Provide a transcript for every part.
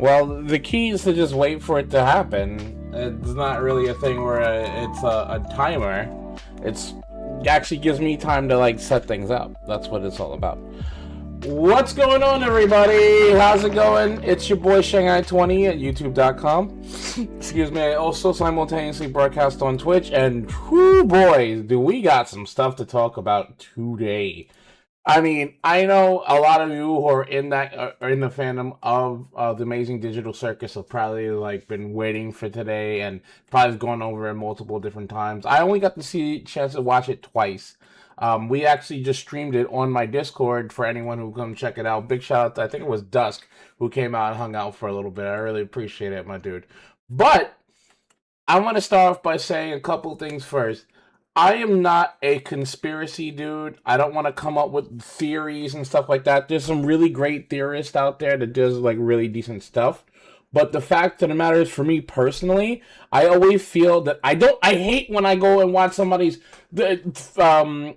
Well, the key is to just wait for it to happen. It's not really a thing where it's a timer. It's it actually gives me time to like set things up. That's what it's all about. What's going on, everybody? How's it going? It's your boy Shanghai20 at youtube.com. Excuse me. I also simultaneously broadcast on Twitch, and whoo boy, do we got some stuff to talk about today. I mean, I know a lot of you who are in that are in the fandom of the Amazing Digital Circus have probably like been waiting for today and probably gone over it multiple different times. I only got to see a chance to watch it twice. We actually just streamed it on my Discord for anyone who come check it out. Big shout out to, I think it was Dusk, who came out and hung out for a little bit. I really appreciate it, my dude. But I want to start off by saying a couple things first. I am not a conspiracy dude. I don't want to come up with theories and stuff like that. There's some really great theorists out there that does like really decent stuff. But the fact of the matter is, for me personally, I always feel that I hate when I go and watch somebody's theory,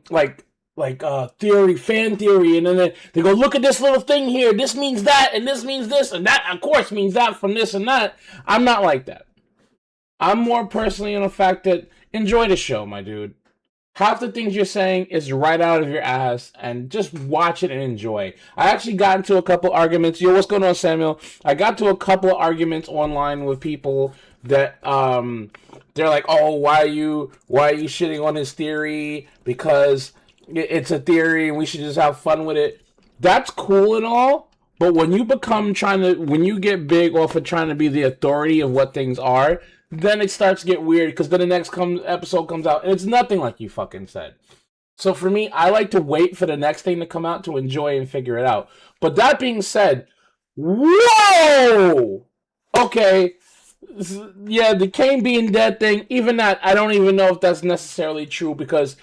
fan theory, and then they go, look at this little thing here. This means that, and this means this, and that, of course, means that from this and that. I'm not like that. I'm more personally on the fact that enjoy the show, my dude. Half the things you're saying is right out of your ass, and just watch it and enjoy. I actually got into a couple arguments. Yo, what's going on, Samuel? I got to a couple arguments online with people that they're like, "Oh, why are you shitting on his theory? Because it's a theory, and we should just have fun with it." That's cool and all, but when you when you get big off of trying to be the authority of what things are, then it starts to get weird, because then the next episode comes out and it's nothing like you fucking said. So for me, I like to wait for the next thing to come out to enjoy and figure it out. But that being said, whoa! Okay, yeah, the Kane being dead thing, even that, I don't even know if that's necessarily true, because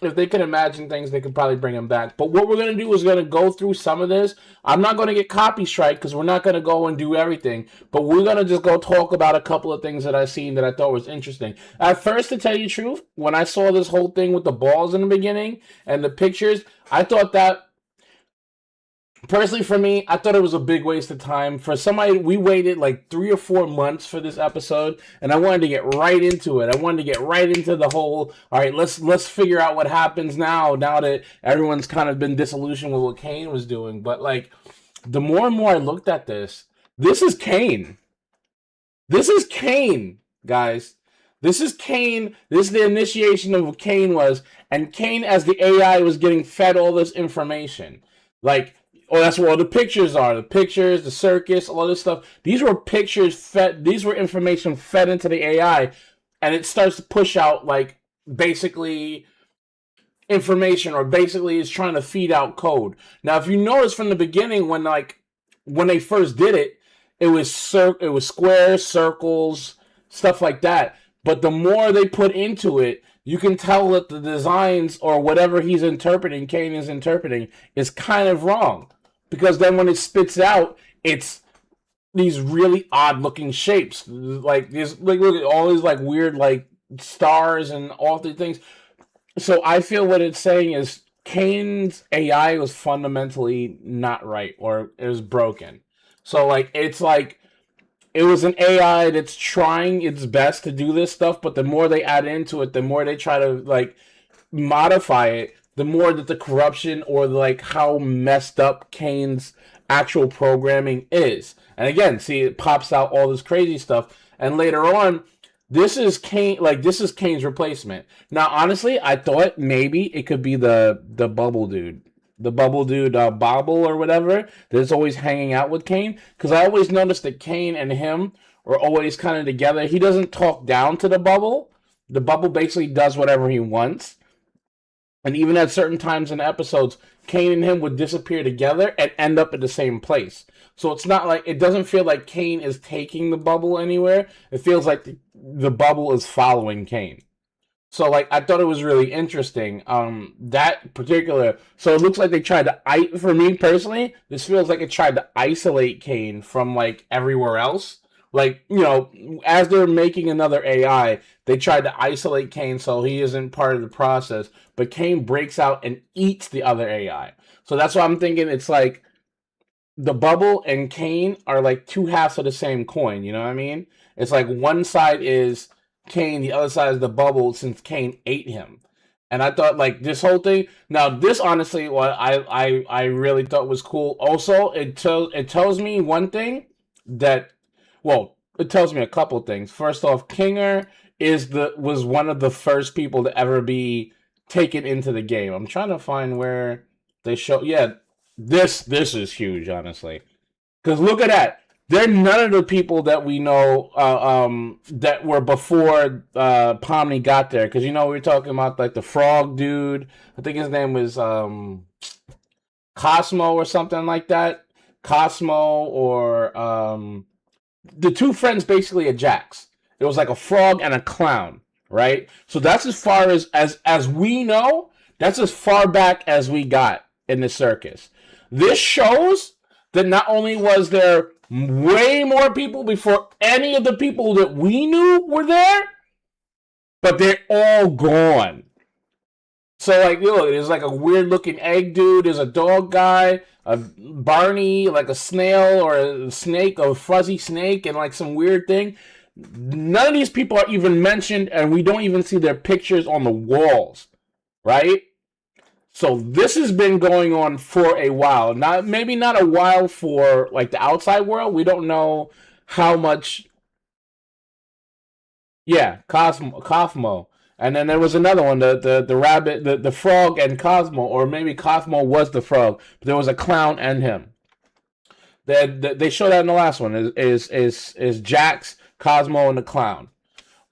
if they can imagine things, they could probably bring him back. But what we're going to do is going to go through some of this. I'm not going to get copy strike, because we're not going to go and do everything. But we're going to just go talk about a couple of things that I've seen that I thought was interesting. At first, to tell you the truth, when I saw this whole thing with the balls in the beginning and the pictures, I thought that, personally for me, I thought it was a big waste of time. For somebody, we waited like 3 or 4 months for this episode, and I wanted to get right into it. I wanted to get right into the whole, all right, let's figure out what happens now that everyone's kind of been disillusioned with what Kane was doing. But like, the more and more I looked at this is Kane. This is Kane, guys. This is Kane. This is the initiation of what Kane was, and Kane as the AI was getting fed all this information. Like, oh, that's where all the pictures are. The pictures, the circus, all this stuff. These were pictures fed, these were information fed into the AI, and it starts to push out, like, basically information, or basically is trying to feed out code. Now, if you notice from the beginning, when they first did it, it was squares, circles, stuff like that. But the more they put into it, you can tell that the designs, or whatever he's interpreting, Kane is interpreting, is kind of wrong. Because then when it spits out, it's these really odd looking shapes. Like this, like look at all these like weird like stars and all these things. So I feel what it's saying is Kane's AI was fundamentally not right, or it was broken. So like it's like it was an AI that's trying its best to do this stuff, but the more they add into it, the more they try to like modify it, the more that the corruption, or like how messed up Kane's actual programming is. And again, see, it pops out all this crazy stuff, and later on, this is Kane's replacement. Now, honestly, I thought maybe it could be the bubble dude. The bubble dude, Bobble or whatever, that's always hanging out with Kane. Because I always noticed that Kane and him are always kind of together. He doesn't talk down to the bubble. The bubble basically does whatever he wants. And even at certain times in episodes, Kane and him would disappear together and end up at the same place. So it's not like, it doesn't feel like Kane is taking the bubble anywhere. It feels like the bubble is following Kane. So, like, I thought it was really interesting. That particular... So, it looks like they tried to... For me, personally, this feels like it tried to isolate Kane from, like, everywhere else. Like, you know, as they're making another AI, they tried to isolate Kane so he isn't part of the process. But Kane breaks out and eats the other AI. So, that's why I'm thinking it's like... the bubble and Kane are like two halves of the same coin. You know what I mean? It's like one side is Kane, the other side is the bubble since Kane ate him. And I thought like this whole thing. Now this honestly, what I really thought was cool. Also, it tells me one thing that, well, it tells me a couple things. First off, Kinger was one of the first people to ever be taken into the game. I'm trying to find where they show. Yeah, this is huge, honestly. Because look at that. They're none of the people that we know that were before Pomni got there. Because, we were talking about, like, the frog dude. I think his name was Cosmo or something like that. Cosmo or the two friends basically at Jax. It was like a frog and a clown, right? So that's as far as we know, that's as far back as we got in the circus. This shows that not only was there way more people before any of the people that we knew were there, but they're all gone. So, like, there's like a weird looking egg dude, there's a dog guy, a Barney, like a snail or a snake, a fuzzy snake, and like some weird thing. None of these people are even mentioned, and we don't even see their pictures on the walls, right? So this has been going on for a while. Maybe not a while for like the outside world. We don't know how much. Yeah, Cosmo. And then there was another one, the rabbit, the frog and Cosmo, or maybe Cosmo was the frog, but there was a clown and him. They showed that in the last one. Is Jax, Cosmo, and the clown.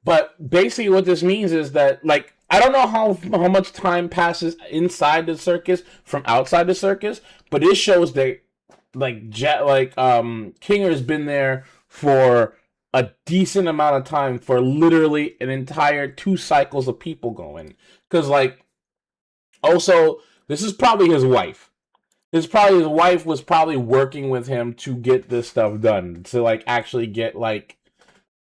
But basically, what this means is that, like, I don't know how much time passes inside the circus from outside the circus, but it shows that Kinger has been there for a decent amount of time, for literally an entire 2 cycles of people going. Because, like, also, this is probably his wife. His wife was probably working with him to get this stuff done, to like actually get like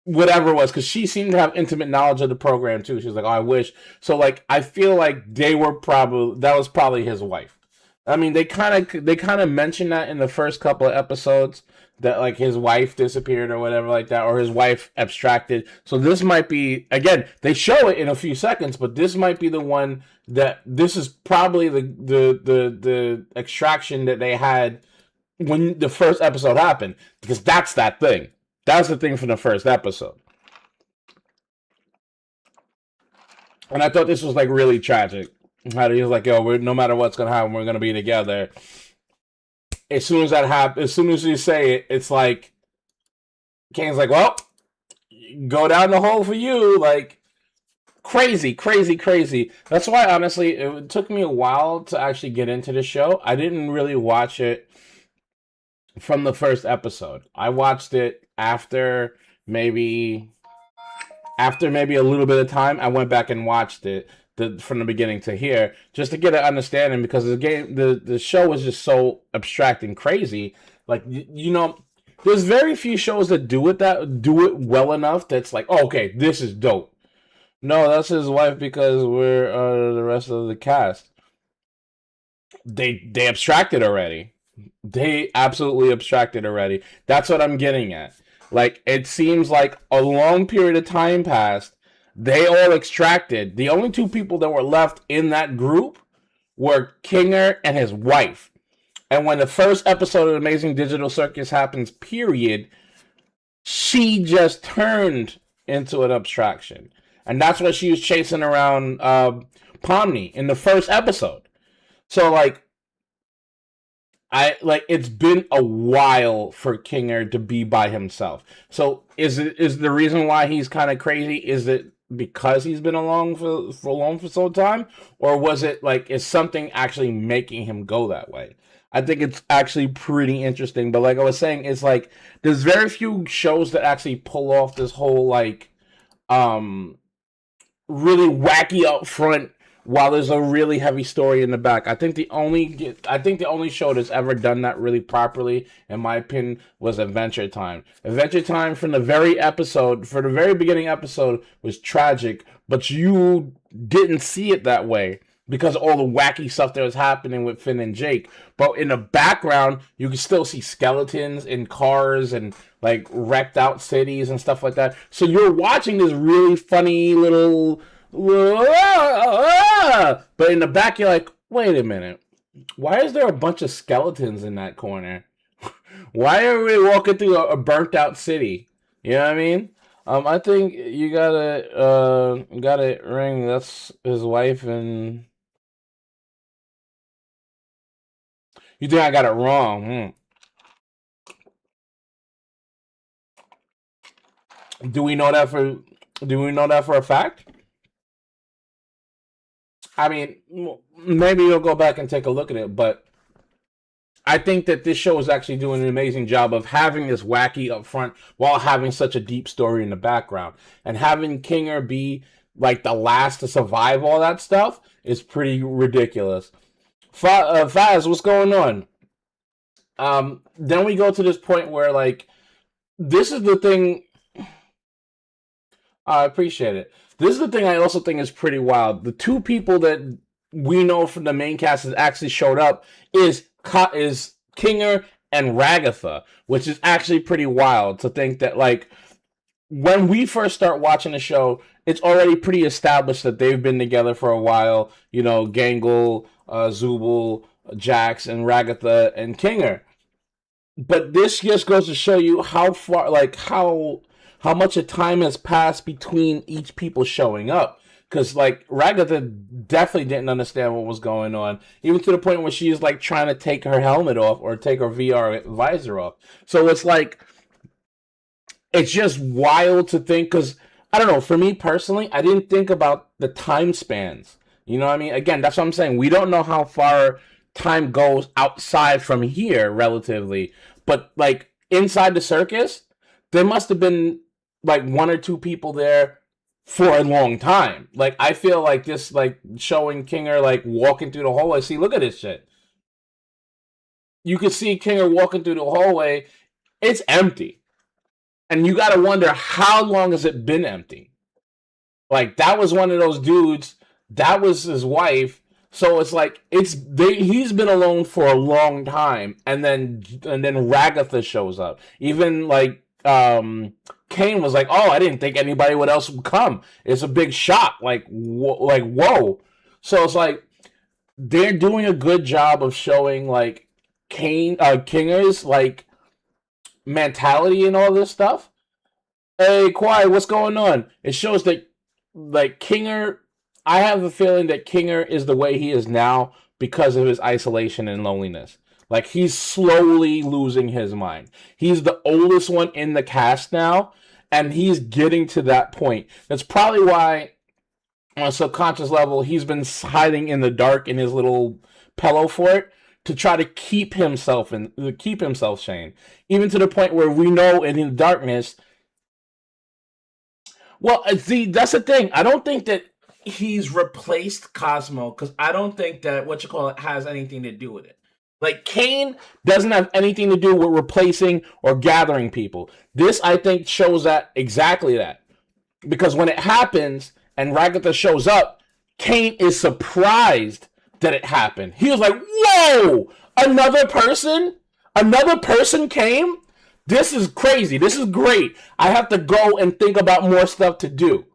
whatever it was, because she seemed to have intimate knowledge of the program too. She was like, "Oh, I wish." So like, I feel like that was probably his wife. I mean, they kind of mentioned that in the first couple of episodes, that like his wife disappeared or whatever like that, or his wife abstracted. So this might be, again, they show it in a few seconds, but this might be the one that this is probably the extraction that they had when the first episode happened, because that's that thing. That's the thing from the first episode. And I thought this was like really tragic. How he was like, "Yo, no matter what's gonna happen, we're gonna be together." As soon as that happens, as soon as you say it, it's like Kane's like, "Well, go down the hole for you." Like, crazy, crazy, crazy. That's why, honestly, it took me a while to actually get into the show. I didn't really watch it from the first episode. I watched it after maybe a little bit of time. I went back and watched it from the beginning to here, just to get an understanding, because the show was just so abstract and crazy. Like, there's very few shows that do it well enough that's like, oh, okay, this is dope. No, that's his wife because we're the rest of the cast. They abstracted already. They absolutely abstracted already. That's what I'm getting at. Like, it seems like a long period of time passed. They all extracted. The only 2 people that were left in that group were Kinger and his wife. And when the first episode of Amazing Digital Circus happens, period, she just turned into an abstraction. And that's what she was chasing around Pomni in the first episode. So, like, it's been a while for Kinger to be by himself. So is the reason why he's kind of crazy? Is it because he's been alone for so time, or was it like, is something actually making him go that way? I think it's actually pretty interesting. But like I was saying, it's like there's very few shows that actually pull off this whole like really wacky up front while there's a really heavy story in the back. I think the only show that's ever done that really properly, in my opinion, was Adventure Time. Adventure Time from the very beginning episode was tragic, but you didn't see it that way because of all the wacky stuff that was happening with Finn and Jake. But in the background, you can still see skeletons in cars and like wrecked out cities and stuff like that. So you're watching this really funny little, but in the back you're like, wait a minute, why is there a bunch of skeletons in that corner? Why are we walking through a burnt out city? You know what I mean? I think you got it ring. That's his wife, and you think I got it wrong? Do we know that for? Do we know that for a fact? I mean, maybe you'll go back and take a look at it, but I think that this show is actually doing an amazing job of having this wacky up front while having such a deep story in the background. And having Kinger be like the last to survive all that stuff is pretty ridiculous. Faz, what's going on? Then we go to this point where like this is the thing. I appreciate it. This is the thing I also think is pretty wild. The two people that we know from the main cast that actually showed up is Kinger and Ragatha, which is actually pretty wild to think that, like, when we first start watching the show, it's already pretty established that they've been together for a while. You know, Gangle, Zubul, Jax, and Ragatha and Kinger. But this just goes to show you how far, like, how much of time has passed between each people showing up. Because, like, Ragatha definitely didn't understand what was going on, even to the point where she's, like, trying to take her helmet off or take her VR visor off. So it's like, it's just wild to think, because, I don't know, for me personally, I didn't think about the time spans. You know what I mean? Again, that's what I'm saying. We don't know how far time goes outside from here, relatively. But, like, inside the circus, there must have been, like, one or two people there for a long time. Like, I feel like this, like, showing Kinger, like, walking through the hallway. See, look at this shit. You can see Kinger walking through the hallway. It's empty. And you gotta wonder, how long has it been empty? Like, that was one of those dudes. That was his wife. So it's like, he's been alone for a long time. And then Ragatha shows up. Even, like, Kane was like, "Oh, I didn't think anybody else would come. It's a big shock." Like, whoa. So it's like they're doing a good job of showing like Kinger's like mentality and all this stuff. Hey, Quiet, what's going on? It shows that like Kinger. I have a feeling that Kinger is the way he is now because of his isolation and loneliness. Like, he's slowly losing his mind. He's the oldest one in the cast now, and he's getting to that point. That's probably why, on a subconscious level, he's been hiding in the dark in his little pillow fort to try to keep himself sane. Even to the point where we know in the darkness. Well, see, that's the thing. I don't think that he's replaced Cosmo, because I don't think that has anything to do with it. Like, Kane doesn't have anything to do with replacing or gathering people. This, I think, shows that exactly that. Because when it happens and Ragatha shows up, Kane is surprised that it happened. He was like, whoa! Another person? Another person came? This is crazy. This is great. I have to go and think about more stuff to do.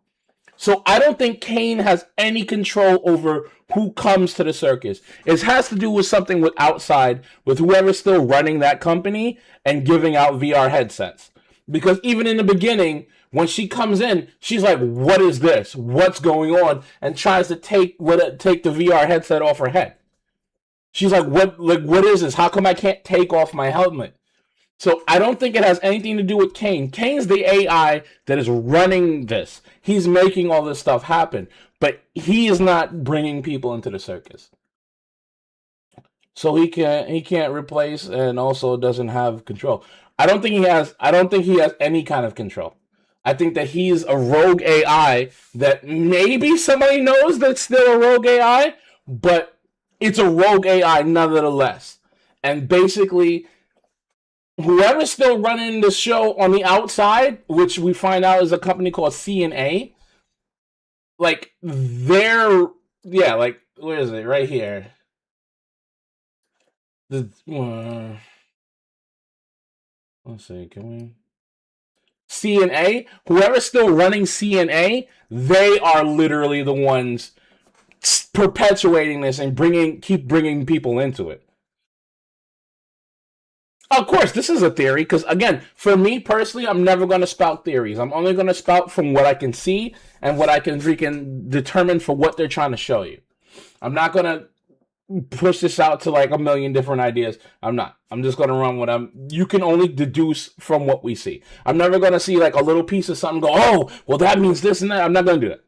So I don't think Kane has any control over who comes to the circus. It has to do with something with outside, with whoever's still running that company and giving out VR headsets. Because even in the beginning, when she comes in, she's like, what is this? What's going on? And tries to take the VR headset off her head. She's like, what is this? How come I can't take off my helmet? So I don't think it has anything to do with Kane. Kane's the AI that is running this. He's making all this stuff happen. But he is not bringing people into the circus. So he can't replace, and also doesn't have control. I don't think he has any kind of control. I think that he's a rogue AI that maybe somebody knows that's still a rogue AI, but it's a rogue AI nonetheless. And basically, whoever's still running the show on the outside, which we find out is a company called C&A, like, where is it? Right here. The let's see. Can we? CNA, whoever's still running CNA, they are literally the ones perpetuating this and keep bringing people into it. Of course, this is a theory because again, for me personally, I'm never going to spout theories. I'm only going to spout from what I can see and what I can freaking determine for what they're trying to show you. I'm not going to push this out to like a million different ideas. I'm not. I'm just going to run what you can only deduce from what we see. I'm never going to see like a little piece of something, go, oh, well, that means this and that. I'm not going to do that.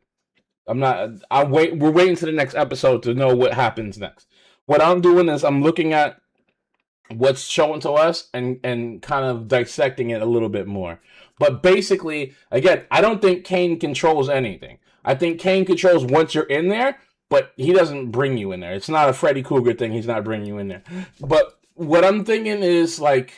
I'm not. We're waiting to the next episode to know what happens next. What I'm doing is I'm looking at what's shown to us and kind of dissecting it a little bit more. But basically, again, I don't think Kane controls anything. I think Kane controls once you're in there, but he doesn't bring you in there. It's not a Freddy Krueger thing. He's not bringing you in there. But what I'm thinking is like,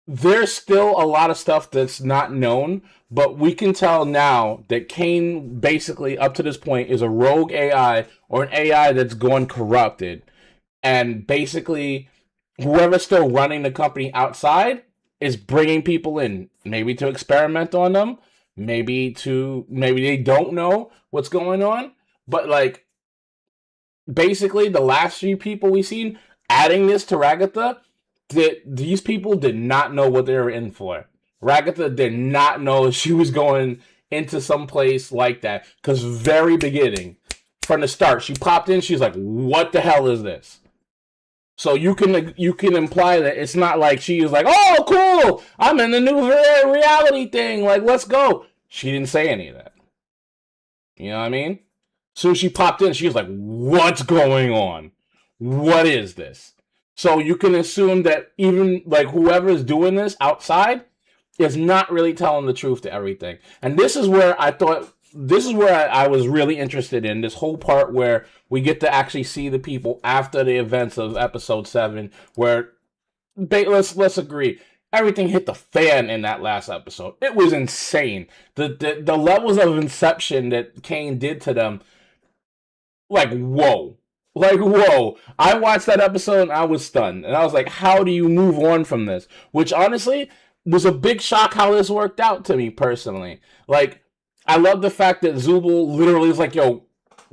there's still a lot of stuff that's not known, but we can tell now that Kane basically up to this point is a rogue AI or an AI that's gone corrupted. And basically, whoever's still running the company outside is bringing people in, maybe to experiment on them, maybe they don't know what's going on. But like, basically, the last few people we've seen adding this to Ragatha, these people did not know what they were in for. Ragatha did not know she was going into some place like that. Because very beginning, from the start, she popped in, she's like, what the hell is this? So you can imply that it's not like she is like, oh, cool, I'm in the new reality thing, like, let's go. She didn't say any of that. You know what I mean? So she popped in, she was like, what's going on? What is this? So you can assume that even like whoever's doing this outside is not really telling the truth to everything. And this is where I was really interested in this whole part where we get to actually see the people after the events of episode 7, where let's agree, everything hit the fan in that last episode. It was insane. The levels of inception that Kane did to them, like whoa. Like, whoa. I watched that episode and I was stunned. And I was like, how do you move on from this? Which honestly was a big shock how this worked out to me personally. Like, I love the fact that Zubul literally is like, yo,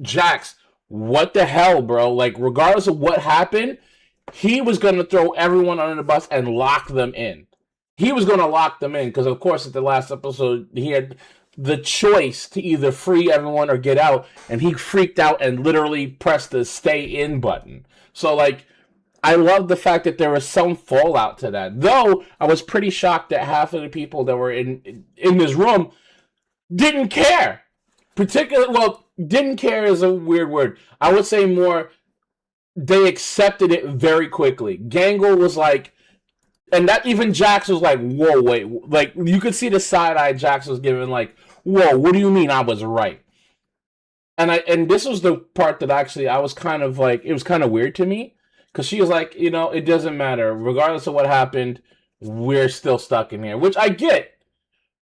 Jax, what the hell, bro? Like, regardless of what happened, he was going to throw everyone under the bus and lock them in. He was going to lock them in because, of course, at the last episode, he had the choice to either free everyone or get out, and he freaked out and literally pressed the stay in button. So, like, I love the fact that there was some fallout to that. Though, I was pretty shocked that half of the people that were in this room didn't care. Didn't care is a weird word. I would say more, they accepted it very quickly. Gangle was like, and that even Jax was like, whoa, wait. Like, you could see the side-eye Jax was giving, like, whoa, what do you mean I was right? And this was the part that actually I was kind of like, it was kind of weird to me. Because she was like, you know, it doesn't matter. Regardless of what happened, we're still stuck in here. Which I get.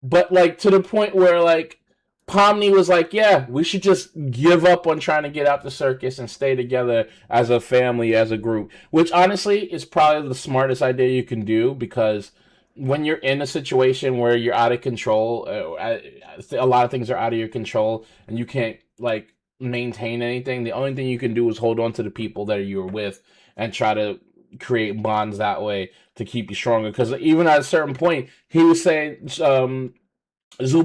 But, like, to the point where, like, Pomni was like, yeah, we should just give up on trying to get out the circus and stay together as a family, as a group. Which, honestly, is probably the smartest idea you can do. Because when you're in a situation where you're out of control, a lot of things are out of your control, and you can't, like, maintain anything, the only thing you can do is hold on to the people that you're with and try to create bonds that way to keep you stronger. Because even at a certain point, he was saying, Zubul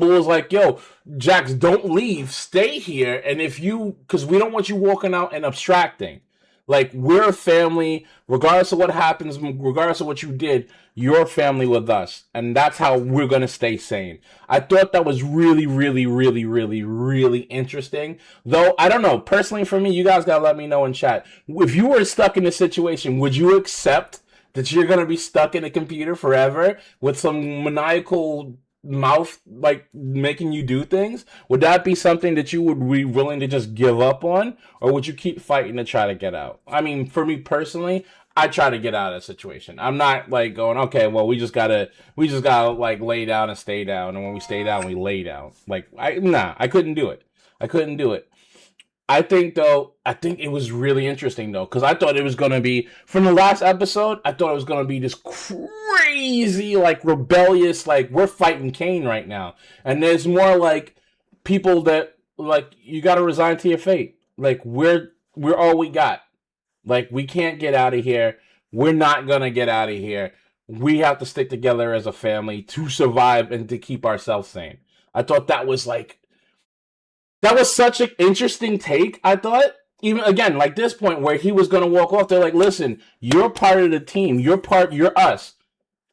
was like, yo, Jax, don't leave, stay here, and because we don't want you walking out and abstracting. Like, we're a family, regardless of what happens, regardless of what you did, you're a family with us, and that's how we're going to stay sane. I thought that was really, really, really, really, really interesting. Though, I don't know, personally for me, you guys got to let me know in chat. If you were stuck in this situation, would you accept that you're going to be stuck in a computer forever with some maniacal mouth, like, making you do things? Would that be something that you would be willing to just give up on, or would you keep fighting to try to get out? I mean, for me personally, I try to get out of the situation. I'm not like going, okay, well, we just gotta like lay down and stay down, and when we stay down, we lay down. Like, I couldn't do it. I think it was really interesting though, because I thought it was gonna be from the last episode. I thought it was gonna be this crazy, like rebellious, like we're fighting Kane right now, and there's more like people that like you got to resign to your fate. Like we're all we got. Like we can't get out of here. We're not gonna get out of here. We have to stick together as a family to survive and to keep ourselves sane. I thought that was such an interesting take. I thought, even again, like this point where he was gonna walk off, they're like, "Listen, you're part of the team. You're us.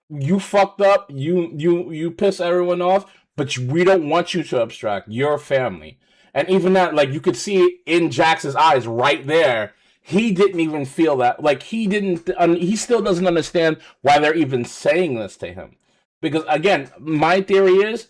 You fucked up. You piss everyone off, but we don't want you to abstract. You're family." And even that, like you could see it in Jax's eyes right there. He didn't even feel that. Like he didn't. He still doesn't understand why they're even saying this to him. Because again, my theory is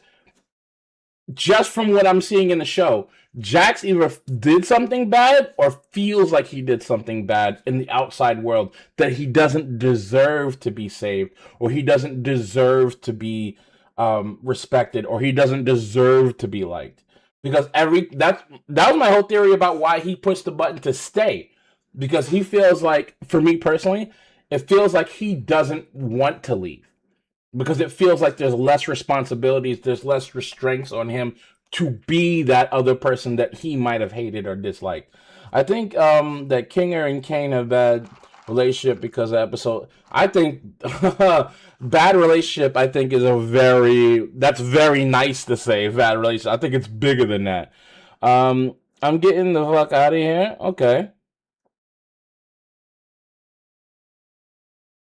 just from what I'm seeing in the show, Jax either did something bad or feels like he did something bad in the outside world that he doesn't deserve to be saved, or he doesn't deserve to be respected, or he doesn't deserve to be liked. Because that was my whole theory about why he pushed the button to stay. Because he feels like, for me personally, it feels like he doesn't want to leave because it feels like there's less responsibilities, there's less restraints on him to be that other person that he might have hated or disliked. I think that Kinger and Kane have bad relationship because of episode. I think bad relationship. I think is that's very nice to say bad relationship. I think it's bigger than that. I'm getting the fuck out of here. Okay.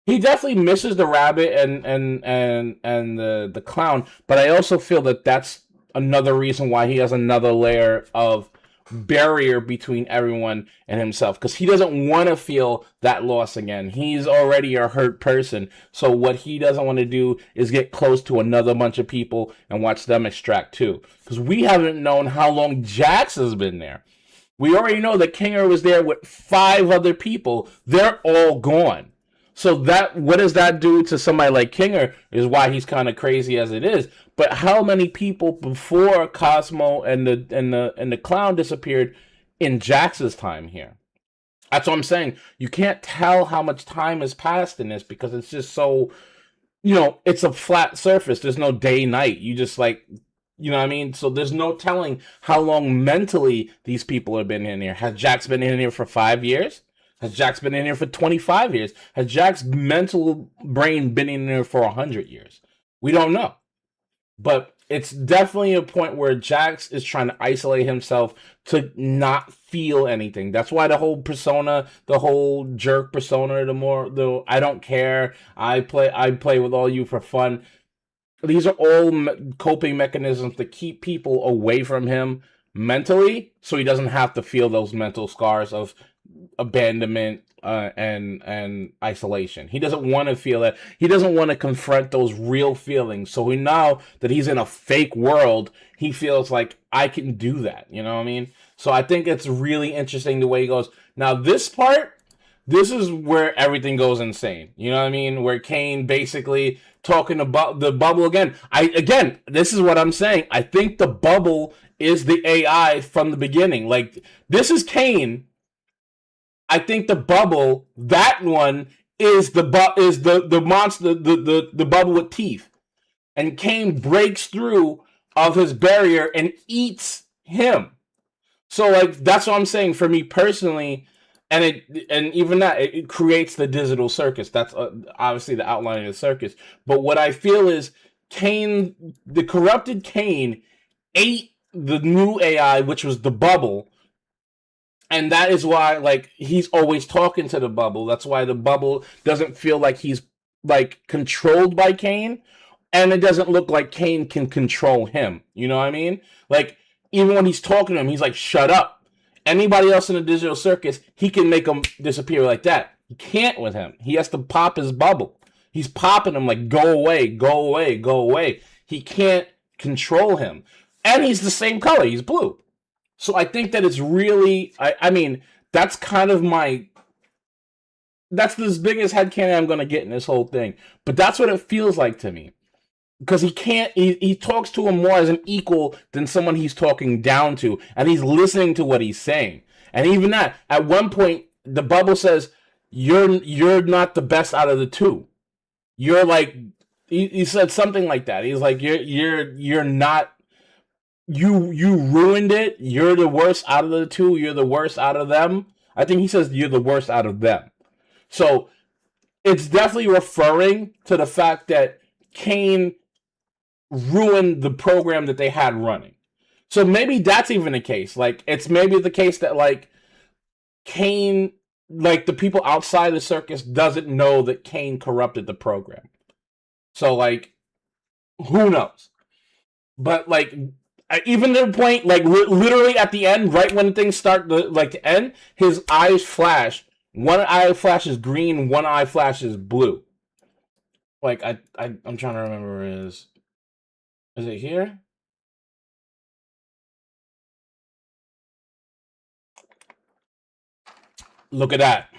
He definitely misses the rabbit and the clown, but I also feel that that's another reason why he has another layer of barrier between everyone and himself because he doesn't want to feel that loss again. He's already a hurt person, so what he doesn't want to do is get close to another bunch of people and watch them extract too. Because we haven't known how long Jax has been there. We already know that Kinger was there with 5 other people. They're all gone. So that what does that do to somebody like Kinger is why he's kind of crazy as it is. But how many people before Cosmo and the clown disappeared in Jax's time here? That's what I'm saying. You can't tell how much time has passed in this because it's just so, it's a flat surface. There's no day night. You just like, you know what I mean? So there's no telling how long mentally these people have been in here. Has Jax been in here for 5 years? Has Jax been in here for 25 years? Has Jax's mental brain been in there for 100 years? We don't know. But it's definitely a point where Jax is trying to isolate himself to not feel anything. That's why the whole persona, the whole jerk persona, the I don't care, I play with all you for fun. These are all coping mechanisms to keep people away from him mentally so he doesn't have to feel those mental scars of abandonment and isolation. He doesn't want to feel that. He doesn't want to confront those real feelings. So now that he's in a fake world, he feels like I can do that. You know what I mean? So I think it's really interesting the way he goes. Now this is where everything goes insane. You know what I mean? Where Kane basically talking about the bubble again. This is what I'm saying. I think the bubble is the AI from the beginning. Like this is Kane. I think the bubble, that one is the monster, the bubble with teeth, and Kane breaks through of his barrier and eats him. So like that's what I'm saying for me personally, and even that it creates the digital circus. That's obviously the outline of the circus. But what I feel is Kane, the corrupted Kane, ate the new AI, which was the bubble. And that is why, like, he's always talking to the bubble. That's why the bubble doesn't feel like he's, like, controlled by Kane. And it doesn't look like Kane can control him. You know what I mean? Like, even when he's talking to him, he's like, shut up. Anybody else in the digital circus, he can make him disappear like that. He can't with him. He has to pop his bubble. He's popping him like, go away, go away, go away. He can't control him. And he's the same color. He's blue. So I think that it's really, I mean, that's kind of that's the biggest headcanon I'm going to get in this whole thing. But that's what it feels like to me. Because he talks to him more as an equal than someone he's talking down to. And he's listening to what he's saying. And even that, at one point, the bubble says, you're not the best out of the two. You're like, he said something like that. He's like, you're not, you ruined it. You're the worst out of the two. You're the worst out of them. I think he says you're the worst out of them. So it's definitely referring to the fact that Kane ruined the program that they had running. So maybe that's even the case. Like, it's maybe the case that, like, Kane, like, the people outside the circus doesn't know that Kane corrupted the program. So, like, who knows? But, like, even to the point, like, literally at the end, right when things start to end, his eyes flash. One eye flashes green, one eye flashes blue. Like, I'm trying to remember where it is. Is it here? Look at that.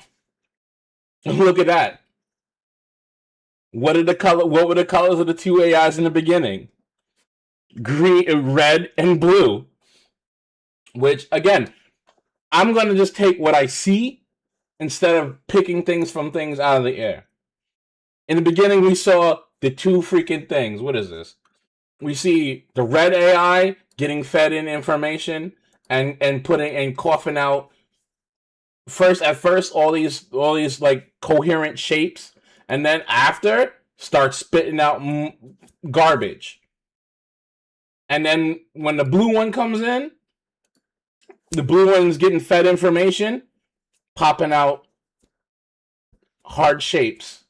Look at that. What were the colors of the two AIs in the beginning? Green, red, and blue. Which, again, I'm gonna just take what I see instead of picking things from things out of the air. In the beginning, we saw the two freaking things. What is this? We see the red AI getting fed in information and putting and coughing out at first all these like coherent shapes, and then after start spitting out garbage. And then when the blue one comes in, the blue one's getting fed information, popping out hard shapes.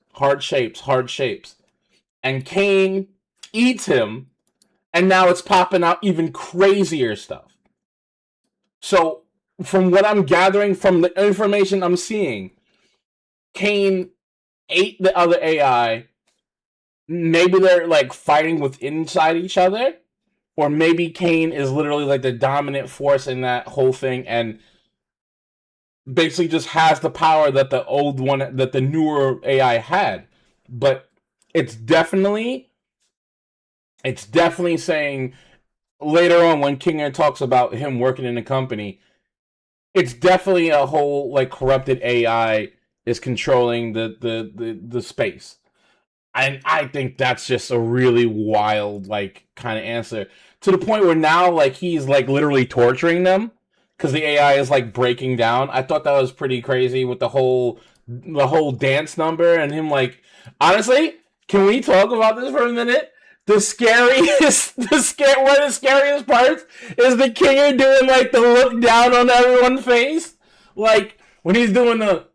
And Kane eats him, and now it's popping out even crazier stuff. So, from what I'm gathering from the information I'm seeing, Kane ate the other AI. Maybe they're like fighting inside each other, or maybe Kane is literally like the dominant force in that whole thing and basically just has the power that the newer AI had. But it's definitely saying later on when Kinger talks about him working in the company, it's definitely a whole like corrupted AI is controlling the space. And I think that's just a really wild like kind of answer, to the point where now like he's like literally torturing them because the AI is like breaking down. I thought that was pretty crazy with the whole dance number and him like, honestly, can we talk about this for a minute? One of the scariest parts is the Kinger doing like the look down on everyone's face, like when he's doing the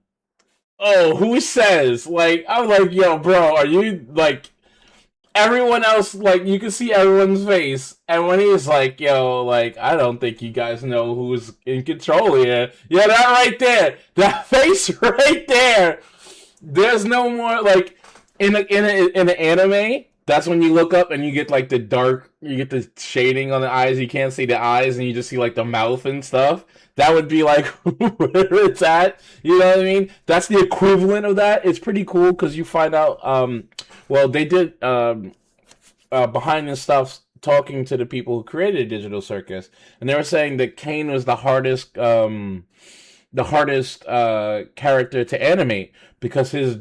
who says, like, I'm like, yo, bro, are you like everyone else? Like, you can see everyone's face, and when he's like, yo, like, I don't think you guys know who's in control here. Yeah, that right there, that face right there. There's no more like in an anime. That's when you look up and you get like you get the shading on the eyes. You can't see the eyes, and you just see like the mouth and stuff. That would be like where it's at. You know what I mean? That's the equivalent of that. It's pretty cool because you find out. Well, they did behind the stuff talking to the people who created Digital Circus, and they were saying that Kane was the hardest character to animate because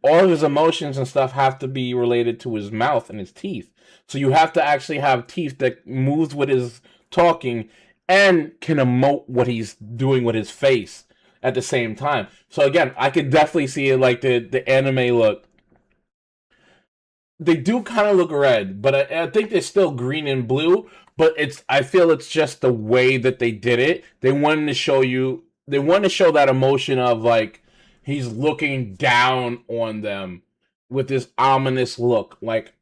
all of his emotions and stuff have to be related to his mouth and his teeth. So you have to actually have teeth that moves with his talking and can emote what he's doing with his face at the same time. So again, I could definitely see it like the anime look. They do kind of look red, but I think they're still green and blue. But I feel it's just the way that they did it. They wanted to show that emotion of like, he's looking down on them with this ominous look. Like,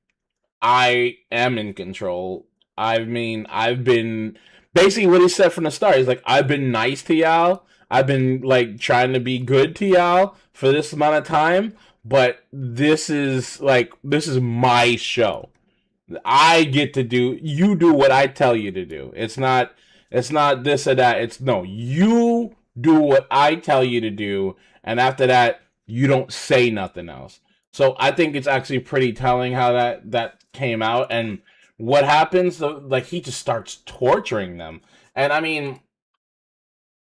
I am in control. I mean, I've been... Basically, what he said from the start, he's like, I've been nice to y'all. I've been, like, trying to be good to y'all for this amount of time. But this is my show. I get to you do what I tell you to do. It's not this or that. You do what I tell you to do. And after that, you don't say nothing else. So I think it's actually pretty telling how that came out. And what happens, like, he just starts torturing them. And I mean,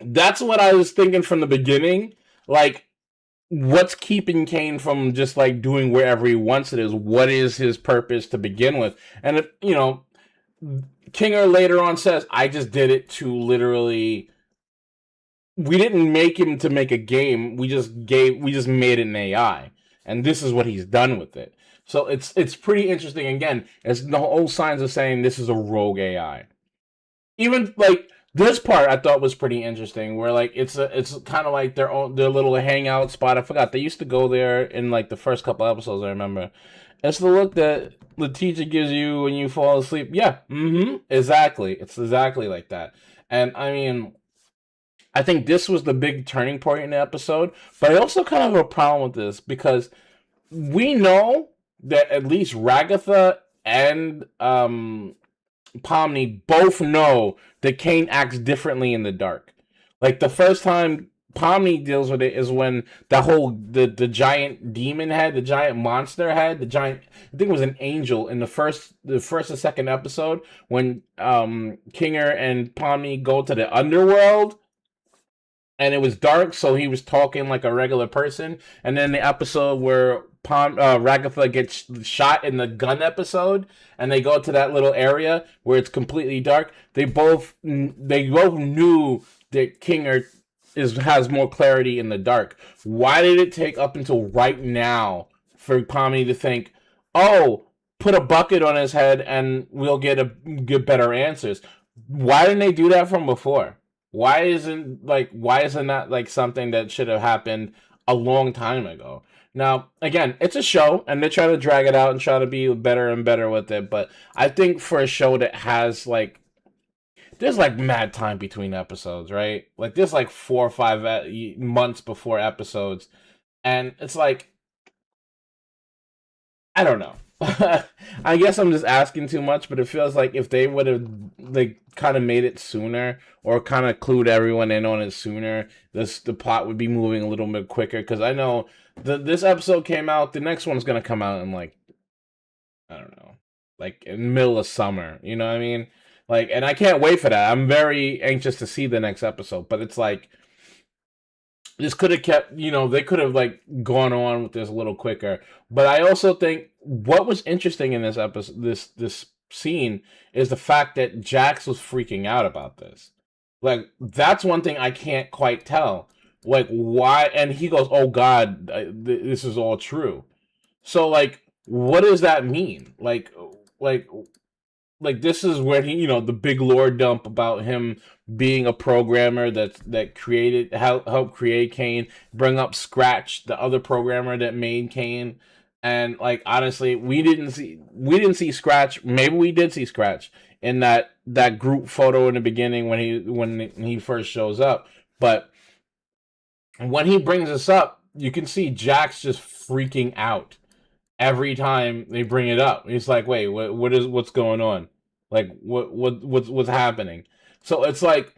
That's what I was thinking from the beginning. Like, what's keeping Kane from just like doing wherever he wants it is? What is his purpose to begin with? And if, Kinger later on says, "I just did it to literally. We didn't make him to make a game. We just made it an AI, and this is what he's done with it." So it's pretty interesting. Again, it's the whole signs of saying this is a rogue AI. Even like this part I thought was pretty interesting, where like it's kind of like their little hangout spot. I forgot they used to go there in like the first couple episodes. I remember it's the look that the teacher gives you when you fall asleep. Yeah, exactly. It's exactly like that. And I mean, I think this was the big turning point in the episode. But I also kind of have a problem with this because we know that at least Ragatha and Pomni both know that Kane acts differently in the dark. Like the first time Pomni deals with it is when the giant demon head, the giant monster head, the giant I think it was an angel in the first and second episode when Kinger and Pomni go to the underworld and it was dark, so he was talking like a regular person. And then the episode where Ragatha gets shot in the gun episode, and they go to that little area where it's completely dark. They both knew that Kinger has more clarity in the dark. Why did it take up until right now for Pomni to think, oh, put a bucket on his head and we'll get better answers? Why didn't they do that from before? Why isn't that like something that should have happened a long time ago? Now, again, it's a show and they try to drag it out and try to be better and better with it, but I think for a show that has like there's like mad time between episodes, right? Like there's like 4 or 5 months before episodes, and it's like I don't know. I guess I'm just asking too much, but it feels like if they would have like kind of made it sooner or kind of clued everyone in on it sooner, the plot would be moving a little bit quicker. Because I know this episode came out, the next one's gonna come out in like I don't know, like in the middle of summer. You know what I mean? Like, and I can't wait for that. I'm very anxious to see the next episode, but it's like this could have kept, they could have like gone on with this a little quicker. But I also think what was interesting in this episode, this scene, is the fact that Jax was freaking out about this. Like that's one thing I can't quite tell. Like why? And he goes, "Oh God, this is all true." So like, what does that mean? Like this is where he, the big lore dump about him being a programmer that created helped create Kane, bring up Scratch, the other programmer that made Kane, and like honestly, we didn't see Scratch. Maybe we did see Scratch in that group photo in the beginning when he first shows up, but when he brings us up, you can see Jax just freaking out every time they bring it up. He's like, "Wait, what's going on? Like, what's happening?" So it's like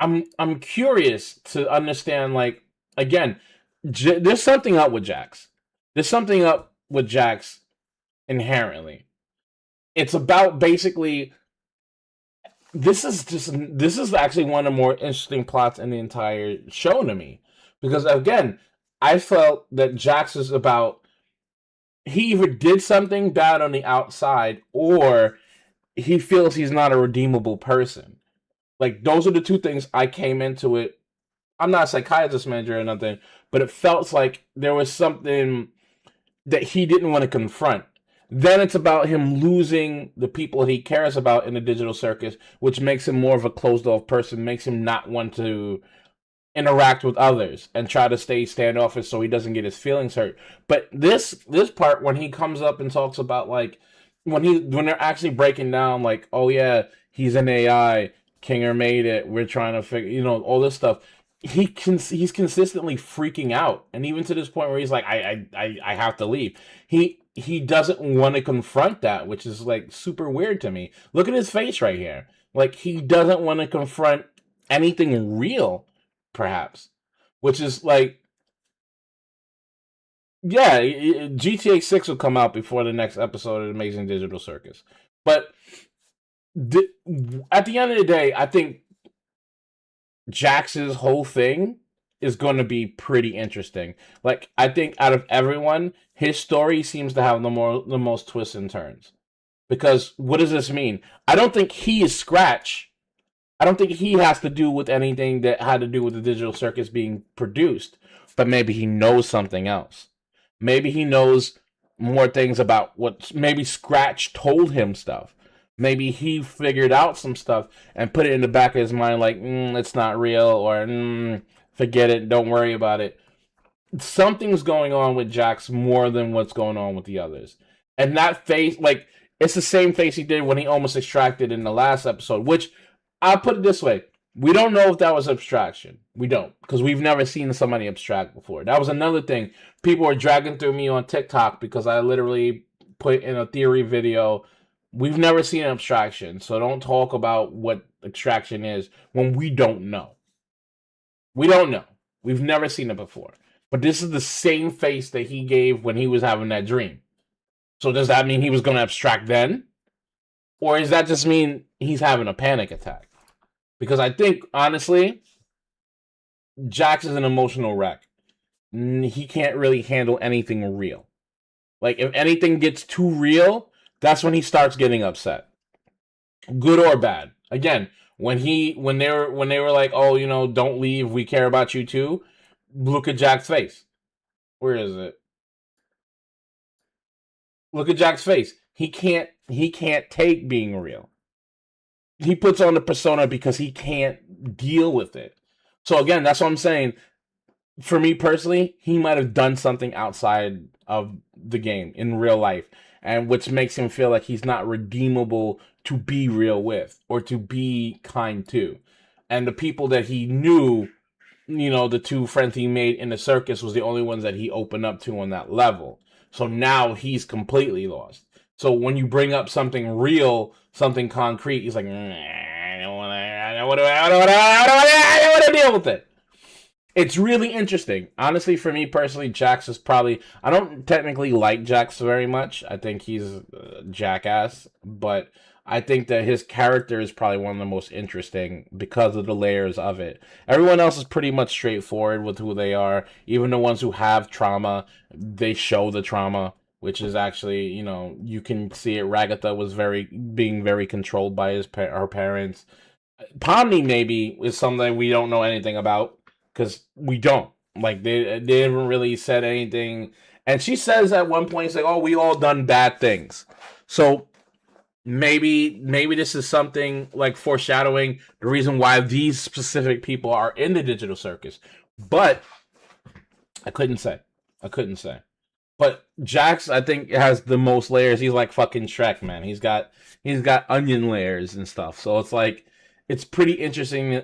I'm curious to understand. Like, again, there's something up with Jax. There's something up with Jax inherently. It's about basically. This is actually one of the more interesting plots in the entire show to me, because again, I felt that Jax is about he either did something bad on the outside or he feels he's not a redeemable person. Like those are the two things I came into it. I'm not a psychiatrist manager or nothing, but it felt like there was something that he didn't want to confront. Then it's about him losing the people he cares about in the digital circus, which makes him more of a closed off person, makes him not want to interact with others and try to stay standoffish so he doesn't get his feelings hurt. But this part when he comes up and talks about like when they're actually breaking down like, oh yeah, he's an AI, Kinger made it, we're trying to figure, all this stuff. He's consistently freaking out, and even to this point where he's like, I have to leave. He doesn't want to confront that, which is like super weird to me. Look at his face right here. Like he doesn't want to confront anything real, perhaps, which is like, yeah, GTA 6 will come out before the next episode of Amazing Digital Circus. But at the end of the day, I think Jax's whole thing is going to be pretty interesting. Like, I think out of everyone, his story seems to have the most twists and turns. Because what does this mean? I don't think he is Scratch. I don't think he has to do with anything that had to do with the digital circus being produced. But maybe he knows something else. Maybe he knows more things about what maybe Scratch told him stuff. Maybe he figured out some stuff and put it in the back of his mind like, it's not real, or forget it, don't worry about it. Something's going on with Jax more than what's going on with the others. And that face, like, it's the same face he did when he almost extracted in the last episode, which I'll put it this way. We don't know if that was abstraction. We don't, because we've never seen somebody abstract before. That was another thing. People were dragging through me on TikTok because I literally put in a theory video. We've never seen an abstraction, so don't talk about what extraction is when we don't know. We don't know. We've never seen it before. But this is the same face that he gave when he was having that dream. So does that mean he was going to abstract then? Or does that just mean he's having a panic attack? Because I think, honestly, Jax is an emotional wreck. He can't really handle anything real. Like, if anything gets too real, that's when he starts getting upset. Good or bad. Again, when they were like, oh, don't leave, we care about you too. Look at Jack's face. Where is it? Look at Jack's face. He can't take being real. He puts on the persona because he can't deal with it. So again, that's what I'm saying. For me personally, he might have done something outside of the game in real life, and which makes him feel like he's not redeemable to be real with or to be kind to. And the people that he knew, the two friends he made in the circus was the only ones that he opened up to on that level. So now he's completely lost. So when you bring up something real, something concrete, he's like, I don't want to deal with it. It's really interesting. Honestly, for me personally, Jax is probably... I don't technically like Jax very much. I think he's a jackass. But I think that his character is probably one of the most interesting because of the layers of it. Everyone else is pretty much straightforward with who they are. Even the ones who have trauma, they show the trauma, which is actually, you can see it. Ragatha was being very controlled by her parents. Pomni maybe is something we don't know anything about. Because we don't. Like, they haven't really said anything. And she says at one point, it's like, oh, we all done bad things. So maybe this is something like foreshadowing the reason why these specific people are in the digital circus. But I couldn't say. But Jax, I think, has the most layers. He's like fucking Shrek, man. He's got onion layers and stuff. So it's like, it's pretty interesting.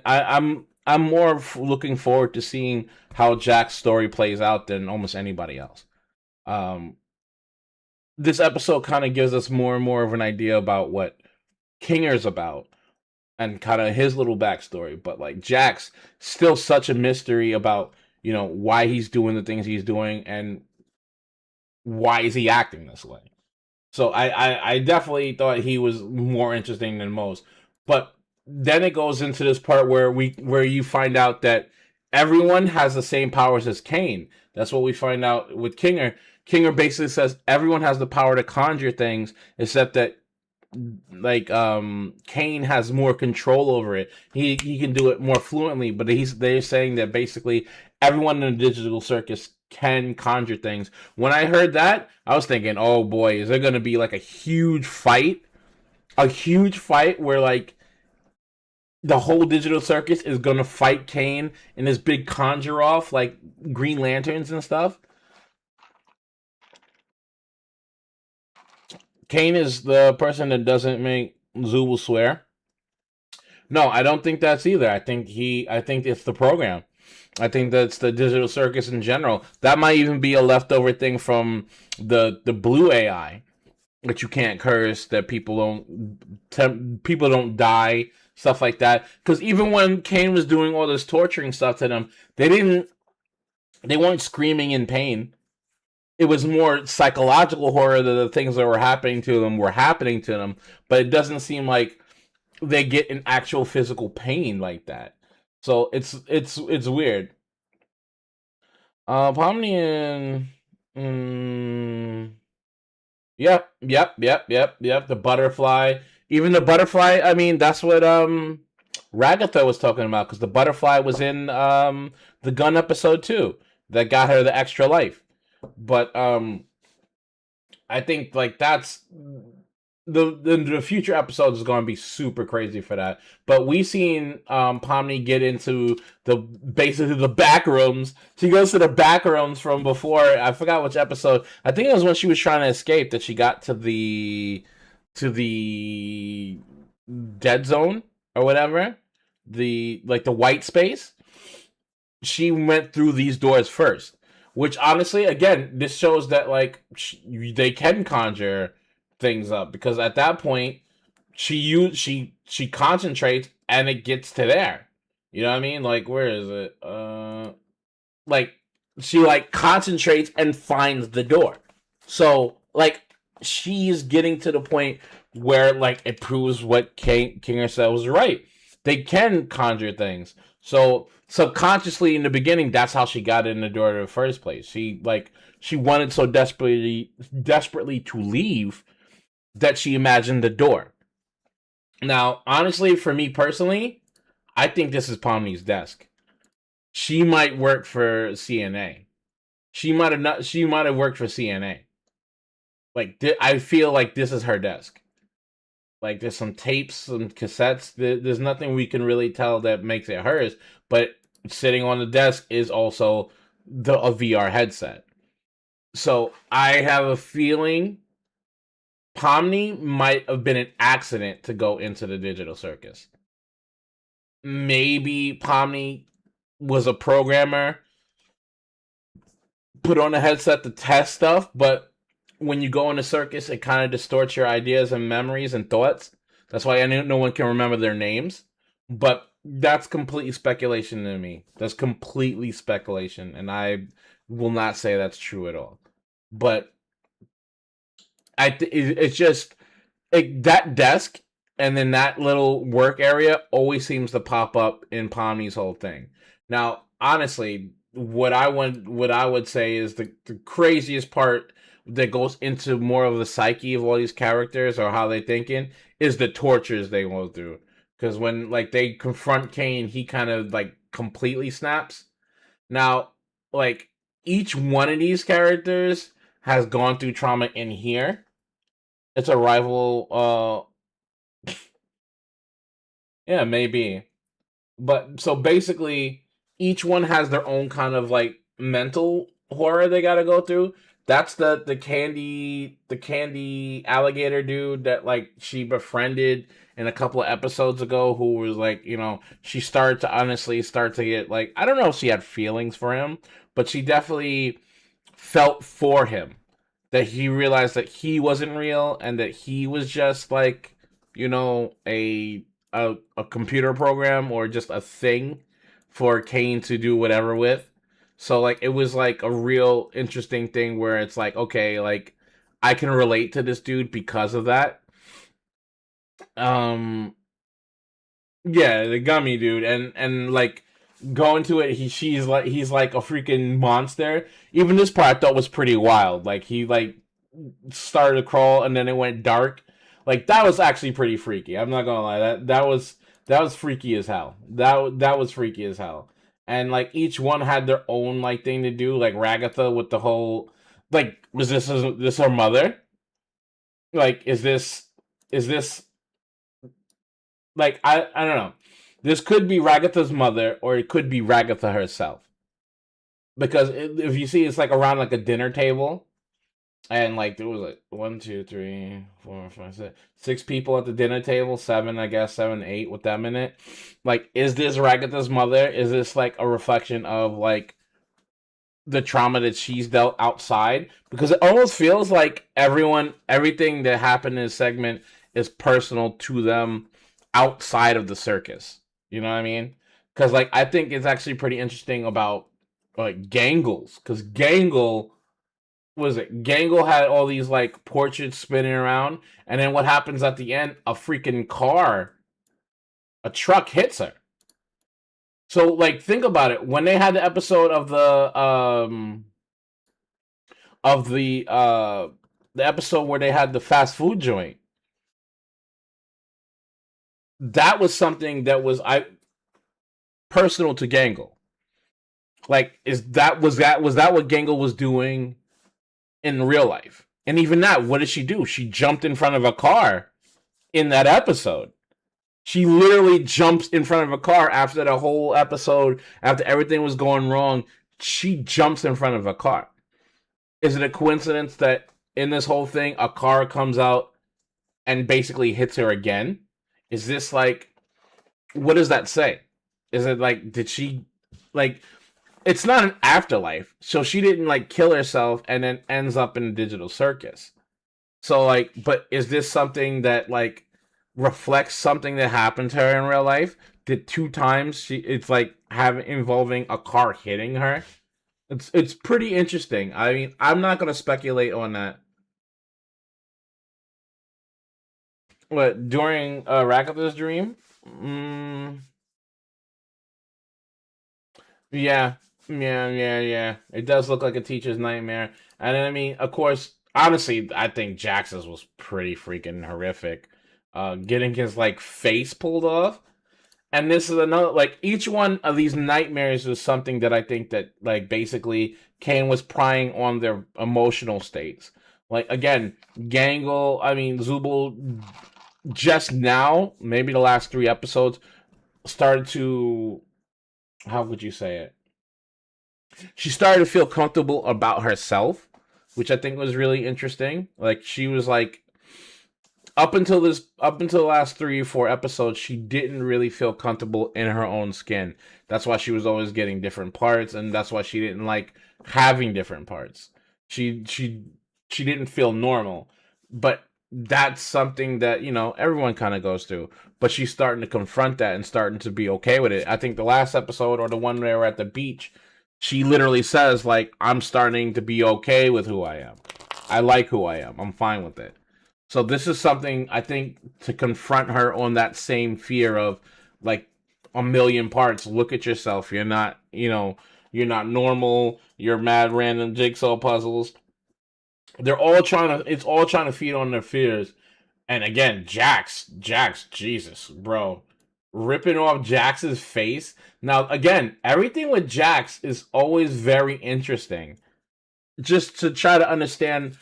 I'm more looking forward to seeing how Jack's story plays out than almost anybody else. This episode kind of gives us more and more of an idea about what Kinger's about and kind of his little backstory. But like Jack's still such a mystery about, why he's doing the things he's doing and why is he acting this way. So I definitely thought he was more interesting than most. But then it goes into this part where you find out that everyone has the same powers as Kane. That's what we find out with Kinger. Kinger basically says everyone has the power to conjure things, except that Kane has more control over it. He can do it more fluently, but they're saying that basically everyone in the digital circus can conjure things. When I heard that, I was thinking, oh boy, is there going to be like a huge fight? A huge fight where like the whole digital circus is going to fight Kane in this big conjure off, like Green Lanterns and stuff. Kane is the person that doesn't make Zubul swear. No, I don't think that's either. I think it's the program. I think that's the digital circus in general. That might even be a leftover thing from the blue AI, that you can't curse, that people don't die. Stuff like that. Because even when Kane was doing all this torturing stuff to them, they weren't screaming in pain. It was more psychological horror that the things that were happening to them. But it doesn't seem like they get an actual physical pain like that. So it's weird. Pomni and yep. The butterfly, even the butterfly. I mean, that's what Ragatha was talking about because the butterfly was in the gun episode too. That got her the extra life. But I think like that's the future episodes is going to be super crazy for that. But we seen Pomni get into the basically the back rooms. She goes to the back rooms from before. I forgot which episode. I think it was when she was trying to escape that she got to the dead zone or whatever. The like the white space. She went through these doors first, which honestly, again, this shows that like they can conjure things up because at that point she concentrates and it gets to there. You know what I mean? Like where is it? Like she like concentrates and finds the door. So like she's getting to the point where like it proves what Kinger said was right. They can conjure things. So subconsciously in the beginning, that's how she got in the door in the first place. She wanted so desperately to leave that she imagined the door. Now, honestly, for me personally, I think this is Pomni's desk. She might work for CNA. She might have not. She might have worked for CNA. Like I feel like this is her desk. Like there's some tapes, some cassettes. There's nothing we can really tell that makes it hers. But sitting on the desk is also a VR headset. So I have a feeling Pomni might have been an accident to go into the digital circus. Maybe Pomni was a programmer, put on a headset to test stuff, but when you go in a circus, it kind of distorts your ideas and memories and thoughts. That's why no one can remember their names. But that's completely speculation to me. That's completely speculation, and I will not say that's true at all. But it's just that desk and then that little work area always seems to pop up in Pomni's whole thing. Now, honestly, what I would say is the craziest part that goes into more of the psyche of all these characters or how they're thinking is the tortures they go through. Because when like they confront Kane, he kind of like completely snaps. Now, like each one of these characters has gone through trauma in here. It's a rival. Yeah, maybe. But so basically, each one has their own kind of like mental horror they got to go through. That's the candy alligator dude that like she befriended in a couple of episodes ago, who was like, she started to honestly start to get like, I don't know if she had feelings for him, but she definitely felt for him, that he realized that he wasn't real and that he was just like, a computer program or just a thing for Kane to do whatever with. So like it was like a real interesting thing where it's like, okay, like I can relate to this dude because of that. Um yeah, the gummy dude, and like going to it, he's like a freaking monster. Even this part I thought was pretty wild. Like he like started to crawl and then it went dark. Like that was actually pretty freaky. I'm not gonna lie. That was freaky as hell. That was freaky as hell. And like each one had their own like thing to do. Like Ragatha with the whole like, was this her mother? Like is this like I don't know. This could be Ragatha's mother or it could be Ragatha herself. Because if you see, it's like around like a dinner table, and like there was like one, two, three, four, five, six people at the dinner table, seven, I guess, seven, eight with them in it. Like, is this Ragatha's mother? Is this like a reflection of like the trauma that she's dealt outside? Because it almost feels like everything that happened in this segment is personal to them outside of the circus. You know what I mean? Because like I think it's actually pretty interesting about like Gangles, because was it Gangle had all these like portraits spinning around, and then what happens at the end? A freaking car, a truck hits her. So like think about it. When they had the episode of the episode where they had the fast food joint, that was something that was I personal to Gangle. Like, that what Gangle was doing in real life? And even that, what did she do? She jumped in front of a car in that episode. She literally jumps in front of a car after the whole episode, after everything was going wrong. She jumps in front of a car. Is it a coincidence that in this whole thing, a car comes out and basically hits her again? Is this like, what does that say? Is it like, did she, like, it's not an afterlife, so she didn't like kill herself and then ends up in a digital circus. So like, but is this something that like reflects something that happened to her in real life? Did two times it's like having involving a car hitting her? It's pretty interesting. I mean, I'm not gonna speculate on that. What during Ragatha's dream? Mm, yeah, yeah. It does look like a teacher's nightmare. And then, I mean, of course, honestly, I think Jax's was pretty freaking horrific. Getting his like face pulled off. And this is another like each one of these nightmares is something that I think that like basically Kane was prying on their emotional states. Like again, Gangle, I mean Zubul just now, maybe the last three episodes, started to how would you say it? She started to feel comfortable about herself, which I think was really interesting. Like she was like up until the last 3 or 4 episodes, she didn't really feel comfortable in her own skin. That's why she was always getting different parts, and that's why she didn't like having different parts. She she she didn't feel normal. But that's something that, everyone kind of goes through. But she's starting to confront that and starting to be okay with it. I think the last episode or the one where they were at the beach, she literally says, like, I'm starting to be okay with who I am. I like who I am. I'm fine with it. So this is something I think to confront her on that same fear of like a million parts. Look at yourself. You're not normal. You're mad random jigsaw puzzles. It's all trying to feed on their fears. And again, Jax, Jesus, bro. Ripping off Jax's face. Now, again, everything with Jax is always very interesting. Just to try to understand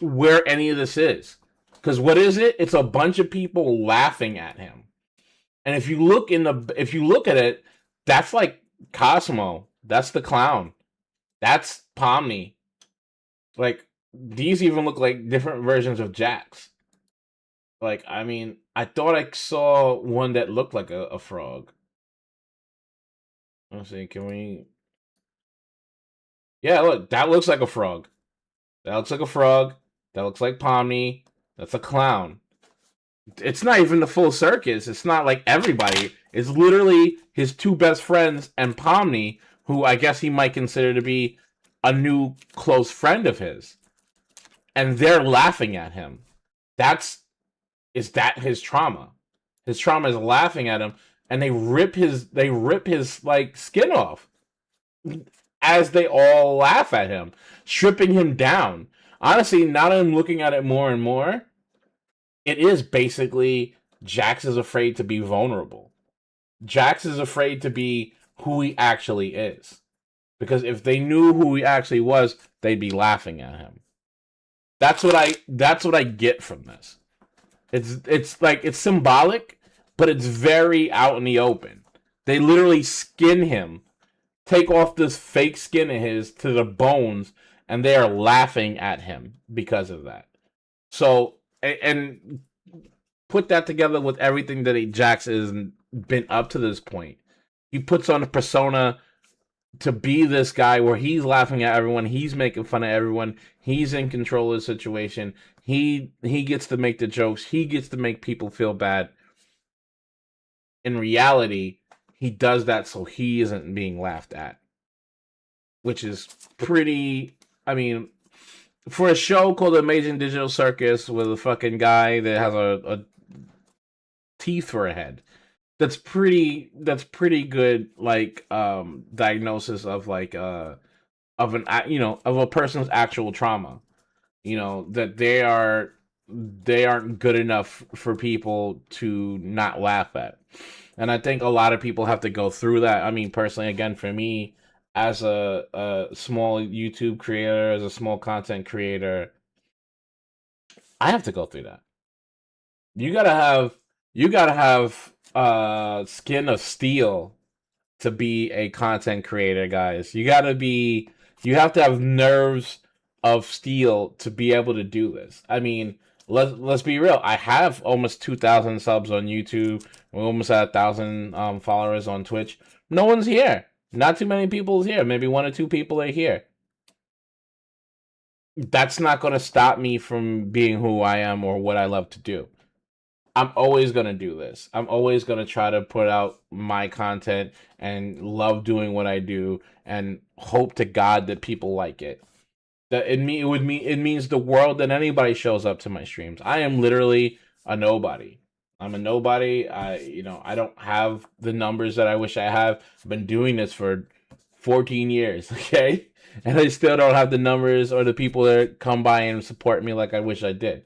where any of this is. Because what is it? It's a bunch of people laughing at him. And if you look at it, that's like Cosmo. That's the clown. That's Pomni. Like these even look like different versions of Jax. Like I mean, I thought I saw one that looked like a frog. Let's see, can we? Yeah, look, that looks like a frog. That looks like a frog. That looks like Pomni. That's a clown. It's not even the full circus. It's not like everybody. It's literally his two best friends and Pomni, who I guess he might consider to be a new close friend of his. And they're laughing at him. Is that his trauma? His trauma is laughing at him, and they rip his like skin off as they all laugh at him, stripping him down. Honestly, now that I'm looking at it more and more, it is basically Jax is afraid to be vulnerable. Jax is afraid to be who he actually is. Because if they knew who he actually was, they'd be laughing at him. That's what I get from this. It's like it's symbolic, but it's very out in the open. They literally skin him, take off this fake skin of his to the bones, and they are laughing at him because of that. So and put that together with everything that Jax has been up to this point. He puts on a persona to be this guy where he's laughing at everyone, he's making fun of everyone, he's in control of the situation. He gets to make the jokes, he gets to make people feel bad. In reality, he does that so he isn't being laughed at, which is pretty. I mean, for a show called Amazing Digital Circus with a fucking guy that has a teeth for a head, That's pretty good, like diagnosis of like of of a person's actual trauma. That they aren't good enough for people to not laugh at. And I think a lot of people have to go through that. I mean, personally, again, for me, as a small YouTube creator, as a small content creator, I have to go through that. You gotta have skin of steel to be a content creator, guys. You have to have nerves of steel to be able to do this. I mean, let's be real. I have almost 2,000 subs on YouTube. We're almost at 1,000 followers on Twitch. No one's here. Not too many people here. Maybe one or two people are here. That's not going to stop me from being who I am or what I love to do. I'm always going to do this. I'm always going to try to put out my content and love doing what I do and hope to God that people like it. That it means the world that anybody shows up to my streams. I am literally a nobody. I'm a nobody. I don't have the numbers that I wish I have. I've been doing this for 14 years, okay? And I still don't have the numbers or the people that come by and support me like I wish I did.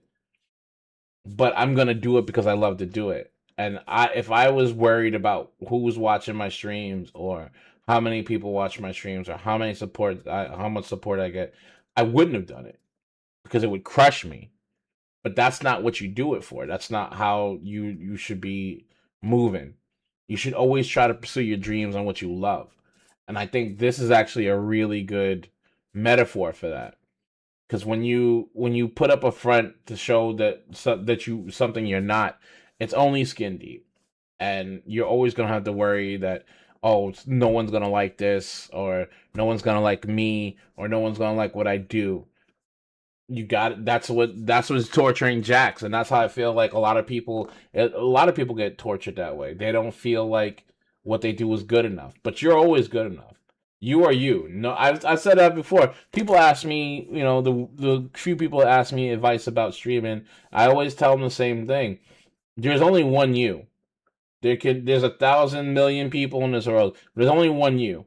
But I'm gonna do it because I love to do it. And if I was worried about who's watching my streams or how many people watch my streams or how much support I get, I wouldn't have done it because it would crush me. But that's not what you do it for. That's not how you should be moving. You should always try to pursue your dreams on what you love. And I think this is actually a really good metaphor for that. Because when you put up a front to show that you something you're not, it's only skin deep, and you're always gonna have to worry that, oh, no one's gonna like this, or no one's gonna like me, or no one's gonna like what I do. You got it. That's what's torturing Jax, and that's how I feel like a lot of people get tortured that way. They don't feel like what they do is good enough, but you're always good enough. You are you. No, I've said that before. People ask me, the few people that ask me advice about streaming, I always tell them the same thing. There's only one you. There's 1,000 million people in this world. There's only one you,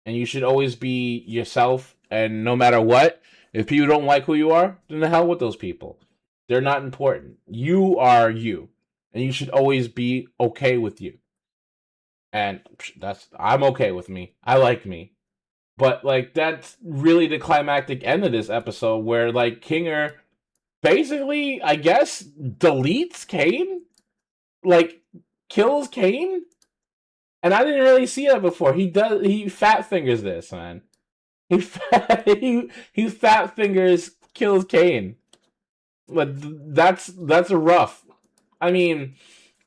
and you should always be yourself. And no matter what, if people don't like who you are, then the hell with those people. They're not important. You are you, and you should always be okay with you. And I'm okay with me. I like me. But like that's really the climactic end of this episode where like Kinger basically, I guess, deletes Kane? Like kills Kane? And I didn't really see that before. He fat fingers this, man. He fat, he fat fingers kills Kane. But that's rough. I mean,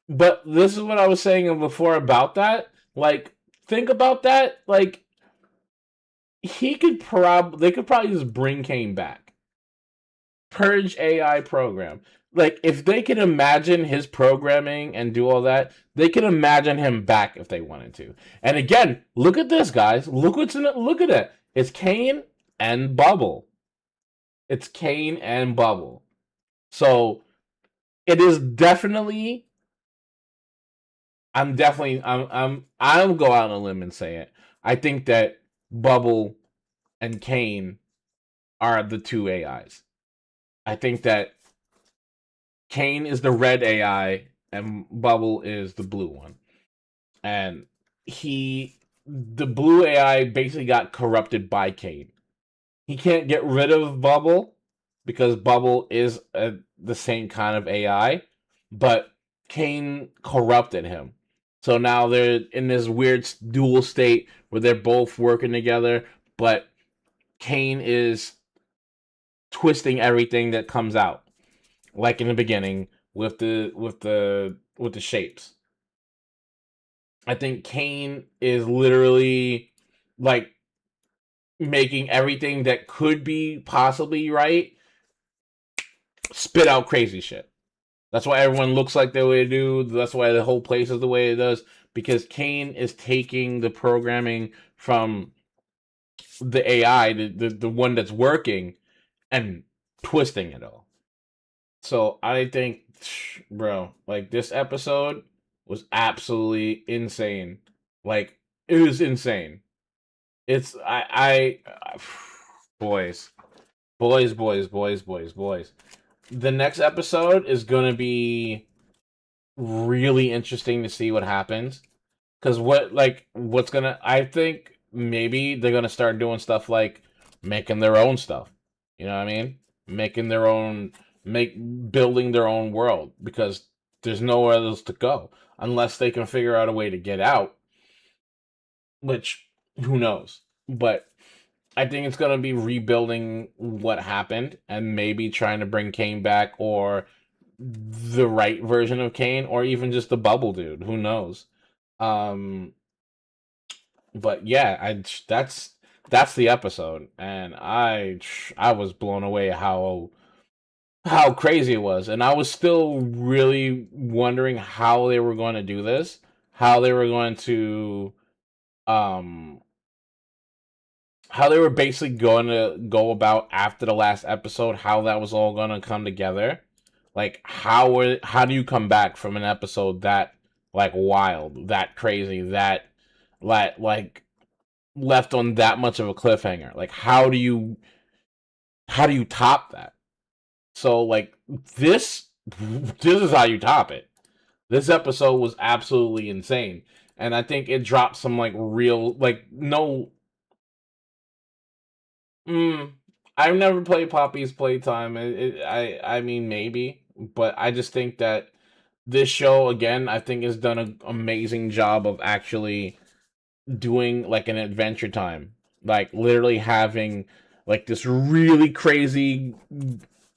but this is what I was saying before about that. Like, think about that. Like, they could probably just bring Kane back. Purge AI program. Like, if they can imagine his programming and do all that, they can imagine him back if they wanted to. And again, look at this, guys. Look at it. It's Kane and Bubble. It's Kane and Bubble. So it is definitely. I'll go out on a limb and say it. I think that Bubble and Kane are the two AIs. I think that Kane is the red AI and Bubble is the blue one. And the blue AI basically got corrupted by Kane. He can't get rid of Bubble because Bubble is the same kind of AI, but Kane corrupted him. So now they're in this weird dual state where they're both working together, but Kane is twisting everything that comes out, like in the beginning with the shapes. I think Kane is literally like making everything that could be possibly right spit out crazy shit. That's why everyone looks like the way they do. That's why the whole place is the way it does. Because Kane is taking the programming from the AI, the one that's working, and twisting it all. So I think, bro, like this episode, was absolutely insane. Like, it was insane. It's boys, boys. The next episode is gonna be really interesting to see what happens. Because what's gonna? I think maybe they're gonna start doing stuff like making their own stuff. You know what I mean? Making their own, building their own world because there's nowhere else to go unless they can figure out a way to get out. Which who knows? But I think it's gonna be rebuilding what happened and maybe trying to bring Kane back or the right version of Kane or even just the bubble dude. Who knows? Um, but yeah, that's the episode, and I was blown away how crazy it was, and I was still really wondering how they were going to do this, how they were going to um how they were basically going to go about after the last episode, how that was all going to come together. Like how do you come back from an episode that like wild, that crazy, that like left on that much of a cliffhanger? Like how do you top that? So like this is how you top it. This episode was absolutely insane. And I think it dropped some like real like no mm, I've never played Poppy's Playtime. I mean maybe, but I just think that this show again I think has done an amazing job of actually doing like an adventure time, like literally having like this really crazy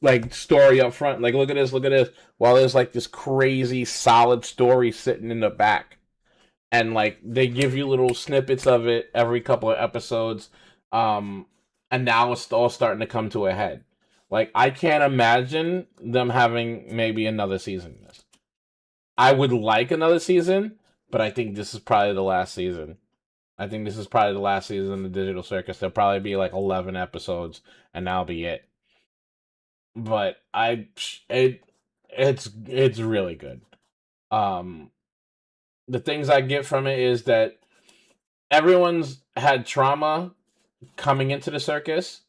like story up front. Like look at this. While there's like this crazy solid story sitting in the back, and like they give you little snippets of it every couple of episodes, um, and now it's all starting to come to a head. Like I can't imagine them having maybe another season of this. I would like another season, but I think this is probably the last season. I think this is probably the last season of the Digital Circus. There'll probably be like 11 episodes, and that'll be it. But it's really good. Um, the things I get from it is that everyone's had trauma coming into the circus.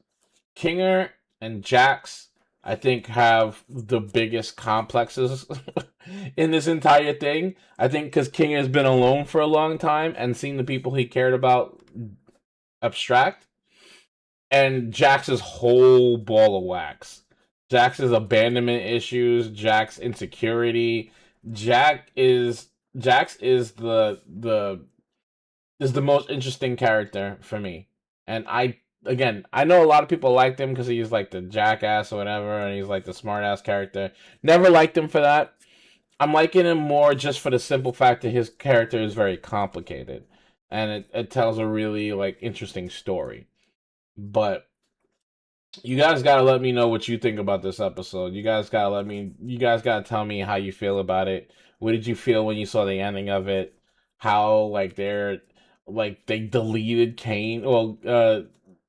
Kinger and Jax, I think, have the biggest complexes in this entire thing. I think because Kinger has been alone for a long time and seen the people he cared about abstract, and Jax's whole ball of wax. Jax's abandonment issues, Jax's insecurity. Jax is the most interesting character for me. And I know a lot of people liked him because he's like the jackass or whatever, and he's like the smart ass character. Never liked him for that. I'm liking him more just for the simple fact that his character is very complicated, and it tells a really like interesting story. But you guys gotta let me know what you think about this episode. You guys gotta tell me how you feel about it. What did you feel when you saw the ending of it? How they deleted Kane,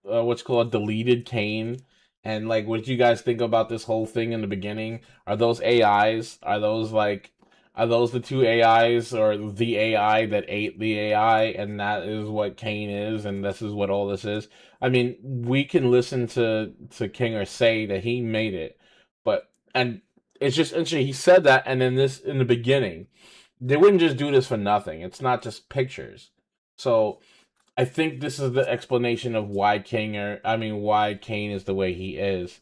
what's called deleted Kane, and like what did you guys think about this whole thing in the beginning? Are those AIs? Are those the two AIs or the AI that ate the AI, and that is what Kane is, and this is what all this is? I mean, we can listen to Kinger say that he made it, but and it's just interesting. He said that, and then this in the beginning, they wouldn't just do this for nothing. It's not just pictures. So I think this is the explanation of why Kane is the way he is,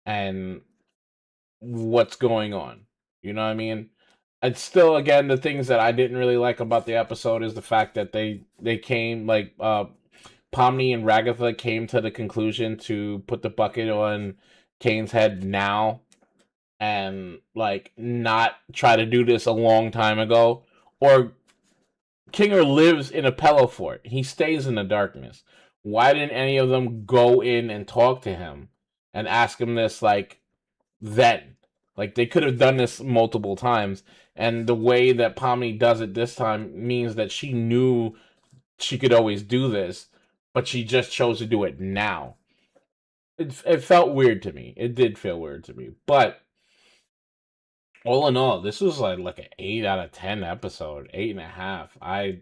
and what's going on. You know what I mean? It's still again the things that I didn't really like about the episode is the fact that they came like Pomni and Ragatha came to the conclusion to put the bucket on Kane's head now and like not try to do this a long time ago. Or Kinger lives in a pillow fort. He stays in the darkness. Why didn't any of them go in and talk to him and ask him this like then? Like they could have done this multiple times. And the way that Pomni does it this time means that she knew she could always do this, but she just chose to do it now. It felt weird to me. It did feel weird to me. But all in all, this was like an 8 out of 10 episode, 8.5.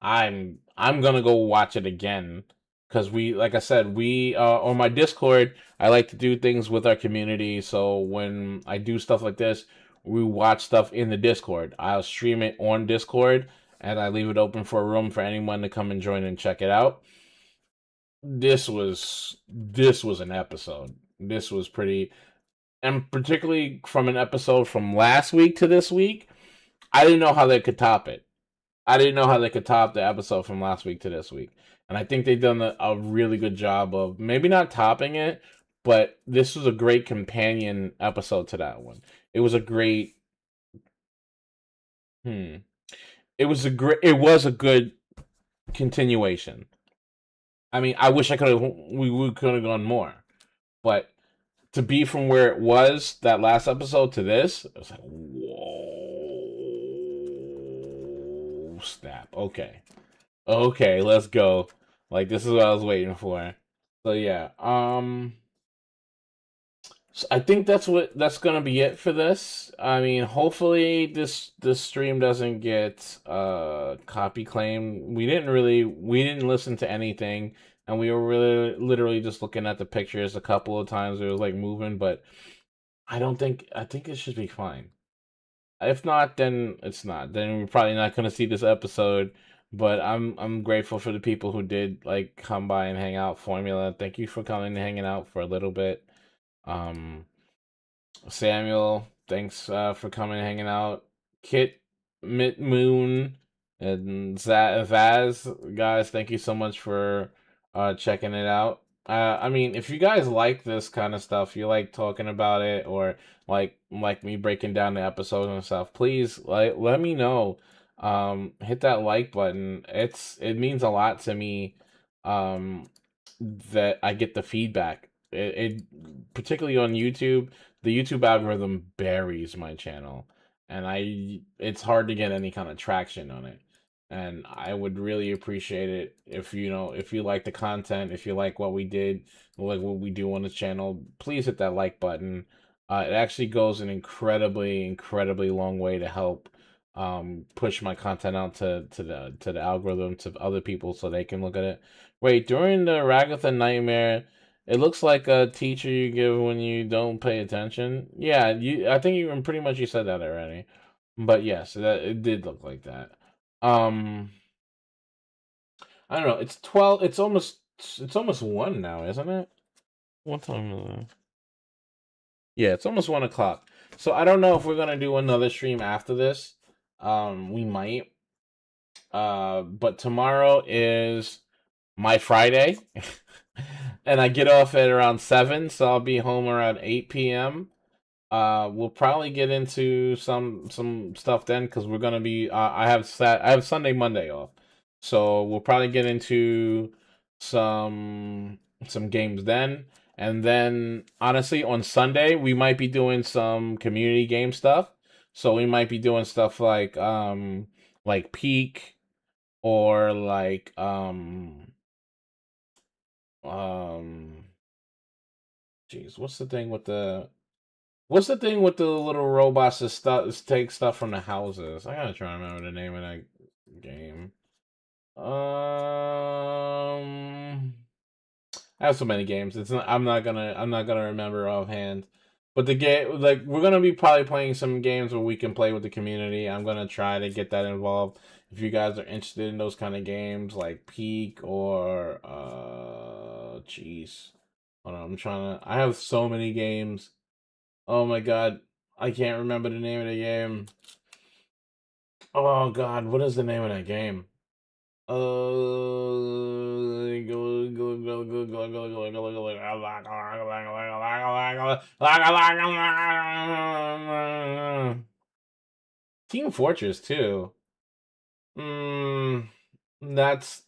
I'm gonna go watch it again because we, like I said, we on my Discord. I like to do things with our community. So when I do stuff like this, we watch stuff in the Discord. I'll stream it on Discord, and I leave it open for a room for anyone to come and join and check it out. This was an episode. This was pretty, and particularly from an episode from last week to this week, I didn't know how they could top it. I didn't know how they could top the episode from last week to this week. And I think they've done a really good job of maybe not topping it, but this was a great companion episode to that one. It was a great hmm. It was a good continuation. I mean, I wish I could have we could have gone more. But to be from where it was that last episode to this, it was like whoa, snap. Okay. Okay, let's go. Like this is what I was waiting for. So yeah, so I think that's gonna be it for this. I mean, hopefully this stream doesn't get copy claim. We didn't listen to anything, and we were really literally just looking at the pictures a couple of times. It was like moving, but I think it should be fine. If not, then it's not. Then we're probably not going to see this episode. But I'm grateful for the people who did like come by and hang out. Formula, thank you for coming and hanging out for a little bit. Um, Samuel, thanks for coming and hanging out. Kit, Mit Moon, and Vaz, guys, thank you so much for checking it out. I mean, if you guys like this kind of stuff, you like talking about it, or like me breaking down the episodes and stuff, please let me know. Hit that like button. It means a lot to me. Um, that I get the feedback. It particularly on YouTube, the YouTube algorithm buries my channel, and it's hard to get any kind of traction on it. And I would really appreciate it if if you like the content, if you like what we did, like what we do on the channel, please hit that like button. It actually goes an incredibly long way to help push my content out to the algorithm to other people so they can look at it. Wait, during the Ragatha nightmare, it looks like a teacher you give when you don't pay attention. Yeah, I think you pretty much you said that already. But yes, that it did look like that. Um, I don't know. It's 12. It's almost 1 now, isn't it? What time is it? Yeah, it's almost 1 o'clock. So I don't know if we're gonna do another stream after this. We might. But tomorrow is my Friday. And I get off at around 7, so I'll be home around 8 p.m. We'll probably get into some stuff then because we're gonna be. I have Sunday, Monday off, so we'll probably get into some games then, and then honestly on Sunday we might be doing some community game stuff. So we might be doing stuff like Peak or um jeez, what's the thing with the little robots that take stuff from the houses? I gotta try to remember the name of that game. I have so many games. It's not. I'm not gonna remember offhand. But the game, like, we're gonna be probably playing some games where we can play with the community. I'm gonna try to get that involved. If you guys are interested in those kind of games, like Peak or jeez, hold on, I'm trying to. I have so many games. Oh my god, I can't remember the name of the game. Oh god, what is the name of that game? Team Fortress 2. That's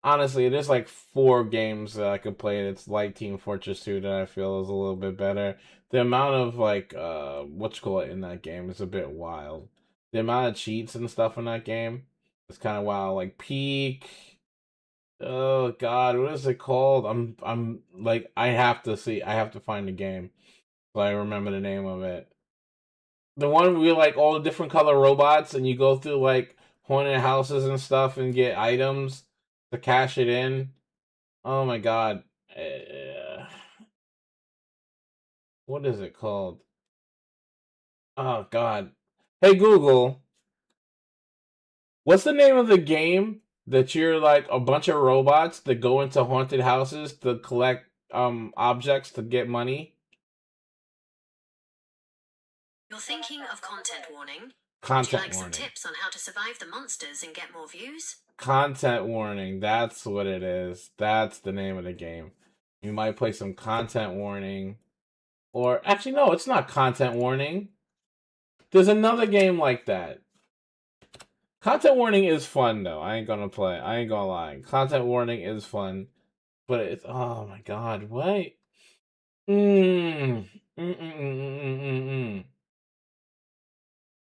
honestly, there's like 4 games that I could play that's like Team Fortress 2 that I feel is a little bit better. The amount of what you call it in that game is a bit wild. The amount of cheats and stuff in that game is kind of wild. Like Peak. Oh God, what is it called? I'm like I have to find the game so I remember the name of it. The one where like all the different color robots, and you go through like haunted houses and stuff and get items to cash it in. Oh my god. What is it called? Oh god. Hey Google, what's the name of the game that you're like a bunch of robots that go into haunted houses to collect objects to get money? You're thinking of content warning? Would you Content like some warning. tips on how to survive the monsters and get more views? Content warning. That's what it is. That's the name of the game. You might play some content warning. Or actually no, it's not content warning. There's another game like that. Content warning is fun though. I ain't gonna play. I ain't gonna lie. Content warning is fun. But it's oh my god, what? Mm. Mm.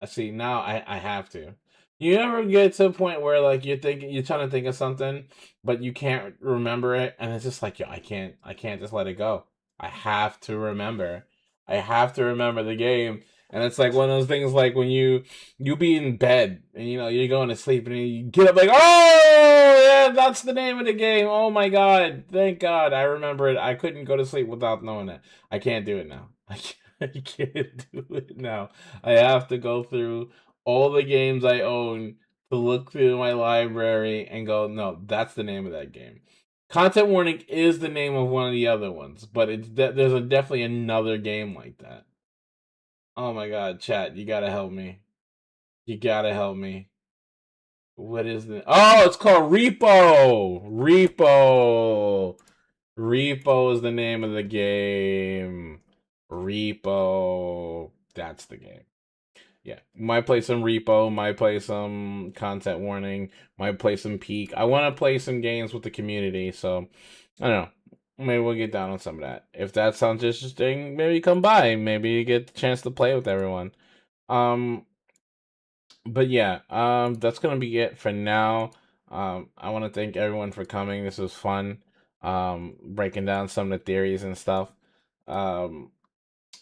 I see. Now I have to. You ever get to a point where like you're trying to think of something, but you can't remember it, and it's just like yo, I can't just let it go. I have to remember. I have to remember the game, and it's like one of those things like when you be in bed and you're going to sleep and you get up like oh yeah, that's the name of the game. Oh my god, thank God I remember it. I couldn't go to sleep without knowing it. I can't do it now. I can't do it now. I have to go through all the games I own to look through my library and go, no, that's the name of that game. Content warning is the name of one of the other ones, but there's definitely another game like that. Oh my god, chat, you gotta help me. You gotta help me. What is the? Oh, it's called Repo. Repo. Repo is the name of the game. Repo. That's the game. Yeah, might play some Repo, might play some Content Warning, might play some Peak. I want to play some games with the community, so I don't know. Maybe we'll get down on some of that. If that sounds interesting, maybe come by. Maybe you get the chance to play with everyone. Um, but yeah, that's gonna be it for now. I want to thank everyone for coming. This was fun. Breaking down some of the theories and stuff. Um,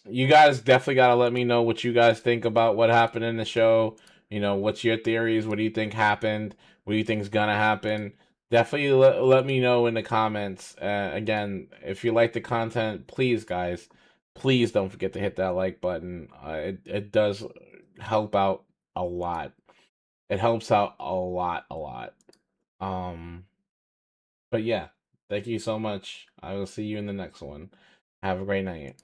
you guys definitely got to let me know what you guys think about what happened in the show. What's your theories? What do you think happened? What do you think is gonna happen? Definitely let me know in the comments. Again, if you like the content, please, guys, please don't forget to hit that like button. It does help out a lot. It helps out a lot, a lot. Um, but yeah, thank you so much. I will see you in the next one. Have a great night.